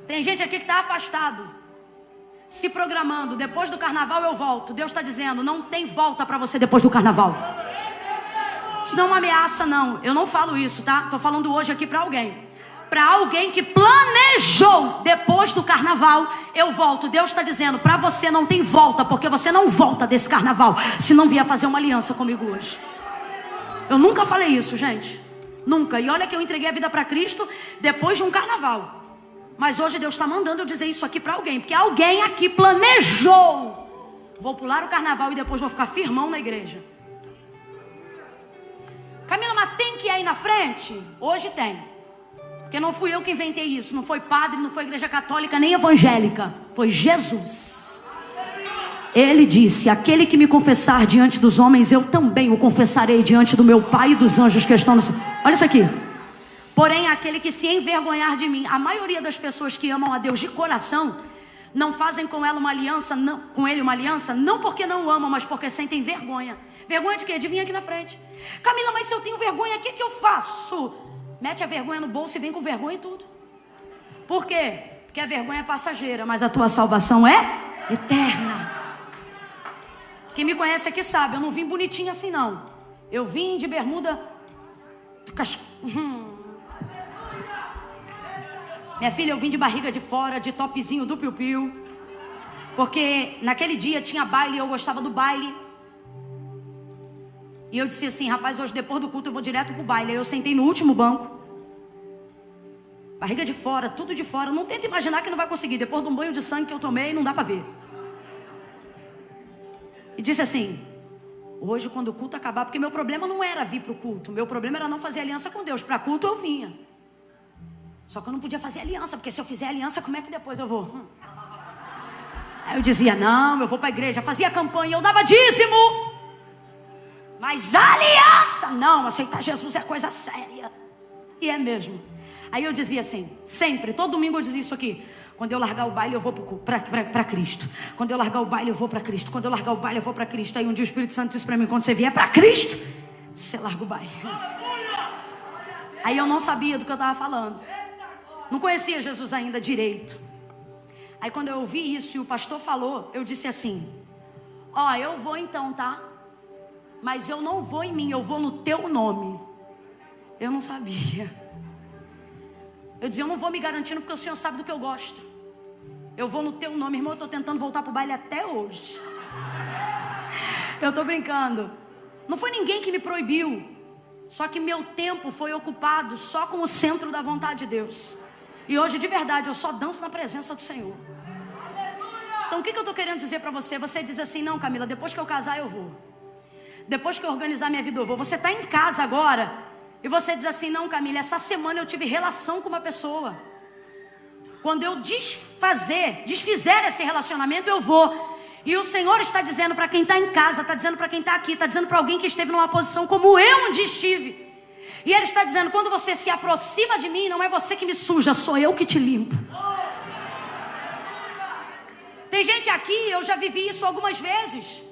Tem gente aqui que está afastado, se programando, depois do carnaval eu volto. Deus está dizendo, não tem volta para você depois do carnaval. Isso não é uma ameaça não. Eu não falo isso, tá? Estou falando hoje aqui para alguém. para alguém que planejou depois do carnaval, eu volto. Deus está dizendo, para você não tem volta, porque você não volta desse carnaval se não vier fazer uma aliança comigo hoje. Eu nunca falei isso, gente, nunca. E olha que eu entreguei a vida para Cristo depois de um carnaval. Mas hoje Deus está mandando eu dizer isso aqui para alguém, porque alguém aqui planejou: vou pular o carnaval e depois vou ficar firmão na igreja. Camila, mas tem que ir aí na frente? Hoje tem. Porque não fui eu que inventei isso. Não foi padre, não foi igreja católica, nem evangélica. Foi Jesus. Ele disse: aquele que me confessar diante dos homens, eu também o confessarei diante do meu Pai e dos anjos que estão no céu. Olha isso aqui. Porém, aquele que se envergonhar de mim. A maioria das pessoas que amam a Deus de coração não fazem com ela uma aliança, não, com ele uma aliança, não porque não amam, mas porque sentem vergonha. Vergonha de quê? De vir aqui na frente. Camila, mas se eu tenho vergonha, o que eu faço? Mete a vergonha no bolso e vem com vergonha e tudo. Por quê? Porque a vergonha é passageira, mas a tua salvação é eterna. Quem me conhece aqui sabe, eu não vim bonitinha assim não. Eu vim de bermuda. Minha filha, eu vim de barriga de fora, de topzinho do piu-piu. Porque naquele dia tinha baile e eu gostava do baile. E eu disse assim, rapaz, hoje depois do culto eu vou direto pro baile. Aí eu sentei no último banco. Barriga de fora, tudo de fora. Não tenta imaginar que não vai conseguir. Depois de um banho de sangue que eu tomei, não dá pra ver. E disse assim, hoje quando o culto acabar, porque meu problema não era vir pro culto. Meu problema era não fazer aliança com Deus. Pra culto eu vinha. Só que eu não podia fazer aliança, porque se eu fizer aliança, como é que depois eu vou? Aí eu dizia, não, eu vou pra igreja. Fazia campanha, eu dava dízimo. Mas aliança, não, aceitar Jesus é coisa séria. E é mesmo. Aí eu dizia assim, sempre, todo domingo eu dizia isso aqui. Quando eu largar o baile eu vou para Cristo. Quando eu largar o baile eu vou para Cristo. Quando eu largar o baile eu vou para Cristo. Aí um dia o Espírito Santo disse para mim, quando você vier para Cristo, você larga o baile. Aí eu não sabia do que eu estava falando. Não conhecia Jesus ainda direito. Aí quando eu ouvi isso e o pastor falou, eu disse assim, ó, eu vou então, tá? Mas eu não vou em mim, eu vou no teu nome. Eu não sabia. Eu dizia, eu não vou me garantindo porque o Senhor sabe do que eu gosto. Eu vou no teu nome, irmão, eu estou tentando voltar para o baile até hoje. Eu estou brincando. Não foi ninguém que me proibiu. Só que meu tempo foi ocupado só com o centro da vontade de Deus. E hoje, de verdade, eu só danço na presença do Senhor. Então o que eu estou querendo dizer para você? Você diz assim, não, Camila, depois que eu casar eu vou. Depois que eu organizar minha vida eu vou. Você está em casa agora e você diz assim, não, Camila, essa semana eu tive relação com uma pessoa. Quando eu desfizer esse relacionamento, eu vou. E o Senhor está dizendo para quem está em casa, está dizendo para quem está aqui, está dizendo para alguém que esteve numa posição como eu um dia estive. E Ele está dizendo, quando você se aproxima de mim, não é você que me suja, sou eu que te limpo. Tem gente aqui, eu já vivi isso algumas vezes.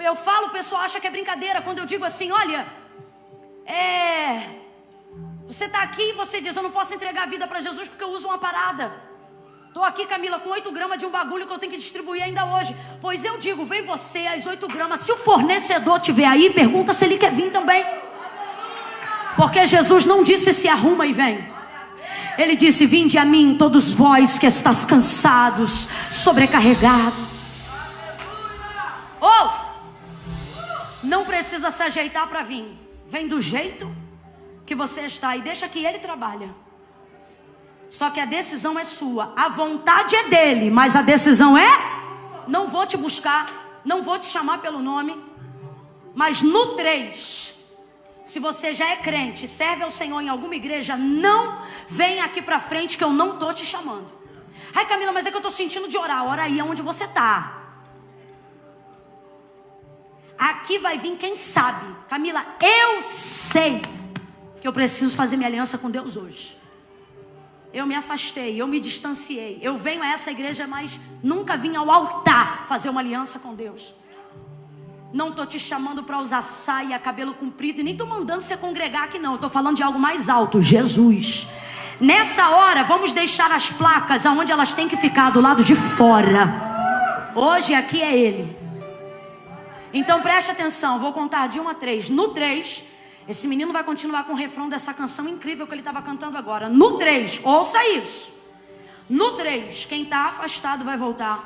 Eu falo, o pessoal acha que é brincadeira. Quando eu digo assim, olha, você está aqui e você diz, eu não posso entregar a vida para Jesus porque eu uso uma parada. Estou aqui, Camila, com 8 gramas de um bagulho que eu tenho que distribuir ainda hoje. Pois eu digo, vem você, as 8 gramas. Se o fornecedor estiver aí, pergunta se ele quer vir também. Porque Jesus não disse se arruma e vem. Ele disse, vinde a mim todos vós que estáis cansados, sobrecarregados. Não precisa se ajeitar para vir. Vem do jeito que você está e deixa que Ele trabalha. Só que a decisão é sua. A vontade é dele, mas a decisão é: não vou te buscar, não vou te chamar pelo nome. Mas no 3, se você já é crente, serve ao Senhor em alguma igreja, não vem aqui para frente que eu não estou te chamando. Ai, Camila, mas é que eu estou sentindo de orar. Ora aí onde você está. Aqui vai vir quem sabe. Camila, eu sei que eu preciso fazer minha aliança com Deus hoje. Eu me afastei, eu me distanciei. Eu venho a essa igreja, mas nunca vim ao altar fazer uma aliança com Deus. Não estou te chamando para usar saia, cabelo comprido, e nem estou mandando você congregar aqui não. Eu estou falando de algo mais alto, Jesus. Nessa hora, vamos deixar as placas aonde elas têm que ficar, do lado de fora. Hoje aqui é Ele. Então preste atenção, vou contar de 1 a 3. No 3, Esse menino vai continuar com o refrão dessa canção incrível que ele estava cantando agora. No 3, ouça isso. No 3, quem está afastado vai voltar.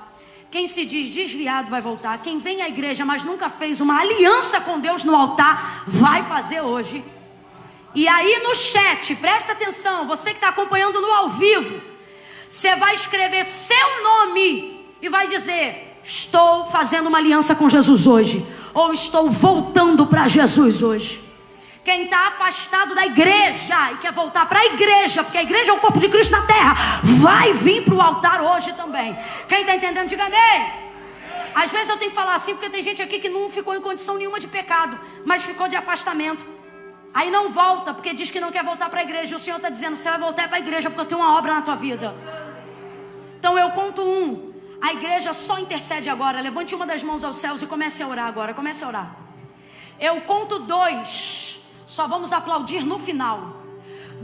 Quem se diz desviado vai voltar. Quem vem à igreja, mas nunca fez uma aliança com Deus no altar, vai fazer hoje. E aí no chat, presta atenção, você que está acompanhando no ao vivo, você vai escrever seu nome e vai dizer: estou fazendo uma aliança com Jesus hoje. Ou estou voltando para Jesus hoje. Quem está afastado da igreja e quer voltar para a igreja, porque a igreja é o corpo de Cristo na terra, vai vir para o altar hoje também. Quem está entendendo, diga amém. Às vezes eu tenho que falar assim, porque tem gente aqui que não ficou em condição nenhuma de pecado, mas ficou de afastamento. Aí não volta, porque diz que não quer voltar para a igreja. E o Senhor está dizendo: você vai voltar para a igreja, porque eu tenho uma obra na tua vida. Então eu conto 1. A igreja só intercede agora. Levante uma das mãos aos céus e comece a orar agora. Comece a orar. Eu conto 2. Só vamos aplaudir no final.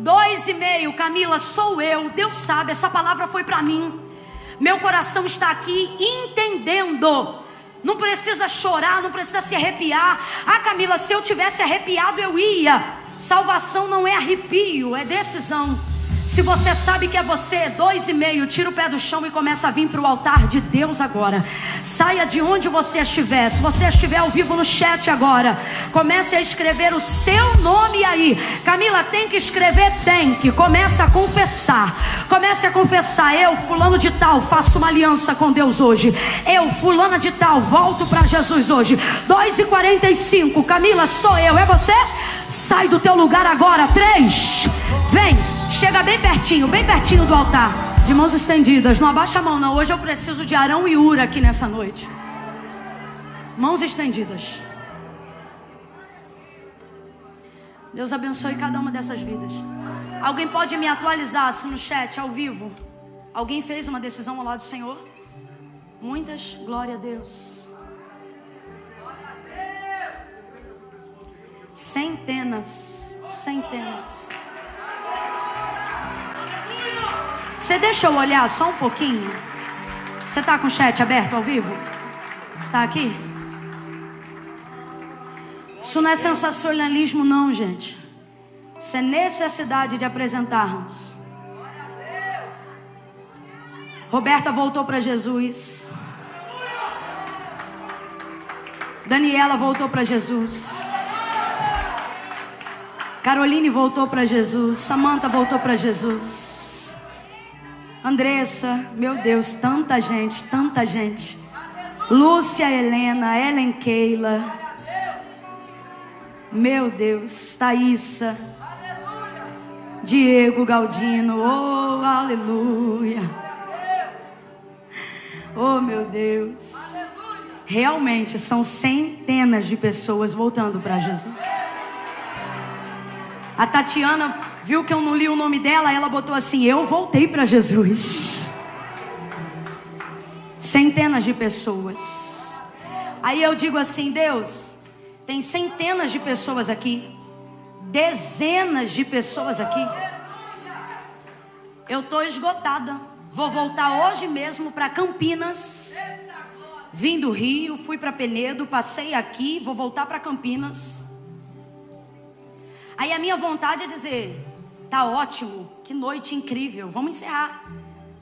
2,5. Camila, sou eu. Deus sabe, essa palavra foi para mim. Meu coração está aqui entendendo. Não precisa chorar, não precisa se arrepiar. Ah, Camila, se eu tivesse arrepiado eu ia. Salvação não é arrepio, é decisão. Se você sabe que é você, 2,5, tira o pé do chão e começa a vir para o altar de Deus agora. Saia de onde você estiver. Se você estiver ao vivo no chat agora, comece a escrever o seu nome aí. Camila, tem que escrever? Tem que. Comece a confessar. Comece a confessar: eu, fulano de tal, faço uma aliança com Deus hoje. Eu, fulana de tal, volto para Jesus hoje. 2,45. Camila, sou eu. É você? Sai do teu lugar agora. 3. Vem. Chega bem pertinho do altar. De mãos estendidas, não abaixa a mão não. Hoje eu preciso de Arão e Ura aqui nessa noite. Mãos estendidas. Deus abençoe cada uma dessas vidas. Alguém pode me atualizar se no chat, ao vivo, alguém fez uma decisão ao lado do Senhor? Muitas? Glória a Deus. Centenas. Você deixa eu olhar só um pouquinho? Você está com o chat aberto ao vivo? Está aqui? Isso não é sensacionalismo não, gente. Isso é necessidade de apresentarmos. Roberta voltou para Jesus. Daniela voltou para Jesus. Caroline voltou para Jesus. Samanta voltou para Jesus. Andressa, meu Deus, tanta gente. Lúcia, Helena, Ellen Keila, meu Deus, Thaísa, Diego Galdino, oh aleluia, oh meu Deus. Realmente são centenas de pessoas voltando para Jesus. A Tatiana viu que eu não li o nome dela, ela botou assim: eu voltei para Jesus. Centenas de pessoas. Aí eu digo assim: Deus, tem centenas de pessoas aqui, dezenas de pessoas aqui. Eu estou esgotada. Vou voltar hoje mesmo para Campinas. Vim do Rio, fui para Penedo, passei aqui, vou voltar para Campinas. Aí a minha vontade é dizer: tá ótimo, que noite incrível, vamos encerrar.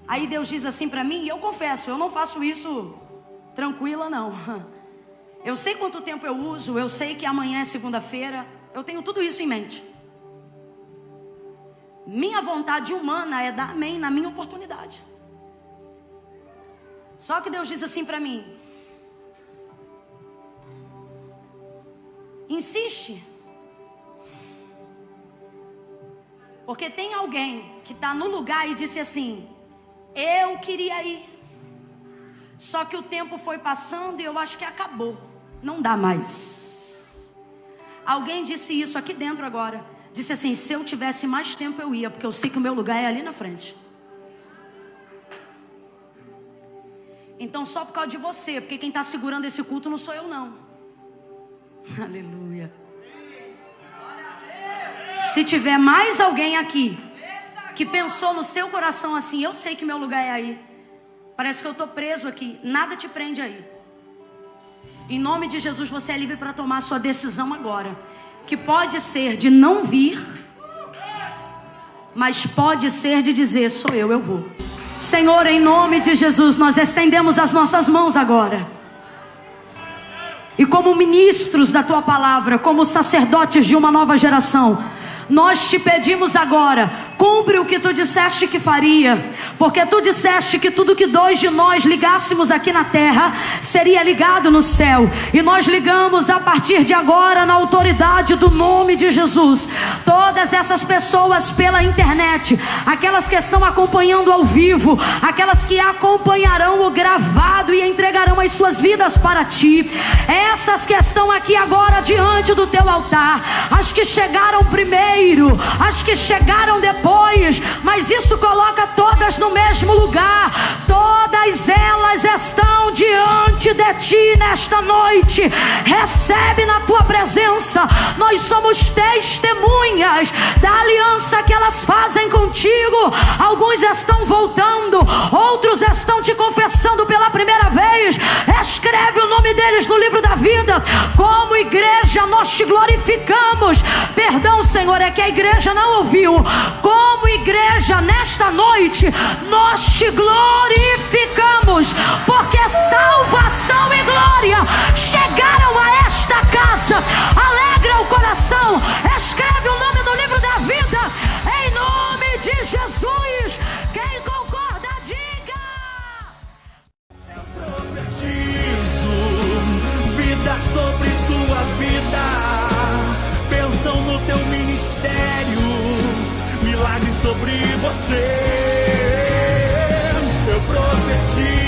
Aí Deus diz assim para mim, e eu confesso, eu não faço isso tranquila não. Eu sei quanto tempo eu uso, eu sei que amanhã é segunda-feira, eu tenho tudo isso em mente. Minha vontade humana é dar amém na minha oportunidade. Só que Deus diz assim para mim: insiste. Porque tem alguém que está no lugar e disse assim: eu queria ir. Só que o tempo foi passando e eu acho que acabou. Não dá mais. Alguém disse isso aqui dentro agora. Disse assim: se eu tivesse mais tempo eu ia, porque eu sei que o meu lugar é ali na frente. Então só por causa de você, porque quem está segurando esse culto não sou eu não. Aleluia. Se tiver mais alguém aqui que pensou no seu coração assim: eu sei que meu lugar é aí, parece que eu estou preso aqui, nada te prende aí. Em nome de Jesus, você é livre para tomar a sua decisão agora. que pode ser de não vir, mas pode ser de dizer: sou eu vou. Senhor, em nome de Jesus, nós estendemos as nossas mãos agora. E como ministros da tua palavra, como sacerdotes de uma nova geração, nós te pedimos agora: cumpre o que tu disseste que faria, porque tu disseste que tudo que dois de nós ligássemos aqui na terra seria ligado no céu. E nós ligamos a partir de agora, na autoridade do nome de Jesus, todas essas pessoas pela internet, aquelas que estão acompanhando ao vivo, aquelas que acompanharão o gravado e entregarão as suas vidas para ti, essas que estão aqui agora diante do teu altar, as que chegaram primeiro, as que chegaram depois, mas isso coloca todas no mesmo lugar. Todas elas estão diante de ti nesta noite. Recebe na tua presença. Nós somos testemunhas da aliança que elas fazem contigo. Alguns estão voltando, outros estão te confessando pela primeira vez. Escreve o nome deles no livro da vida. Como igreja nós te glorificamos. Perdão, Senhor, é que a igreja não ouviu. Como igreja nesta noite nós te glorificamos, porque salvação e glória chegaram a esta casa. Alegra o coração. Escreve o nome no livro da vida, em nome de Jesus. Quem concorda, diga. Eu profetizo vida sobre tua vida, bênção no teu ministério, milagre sobre você. Eu profetizo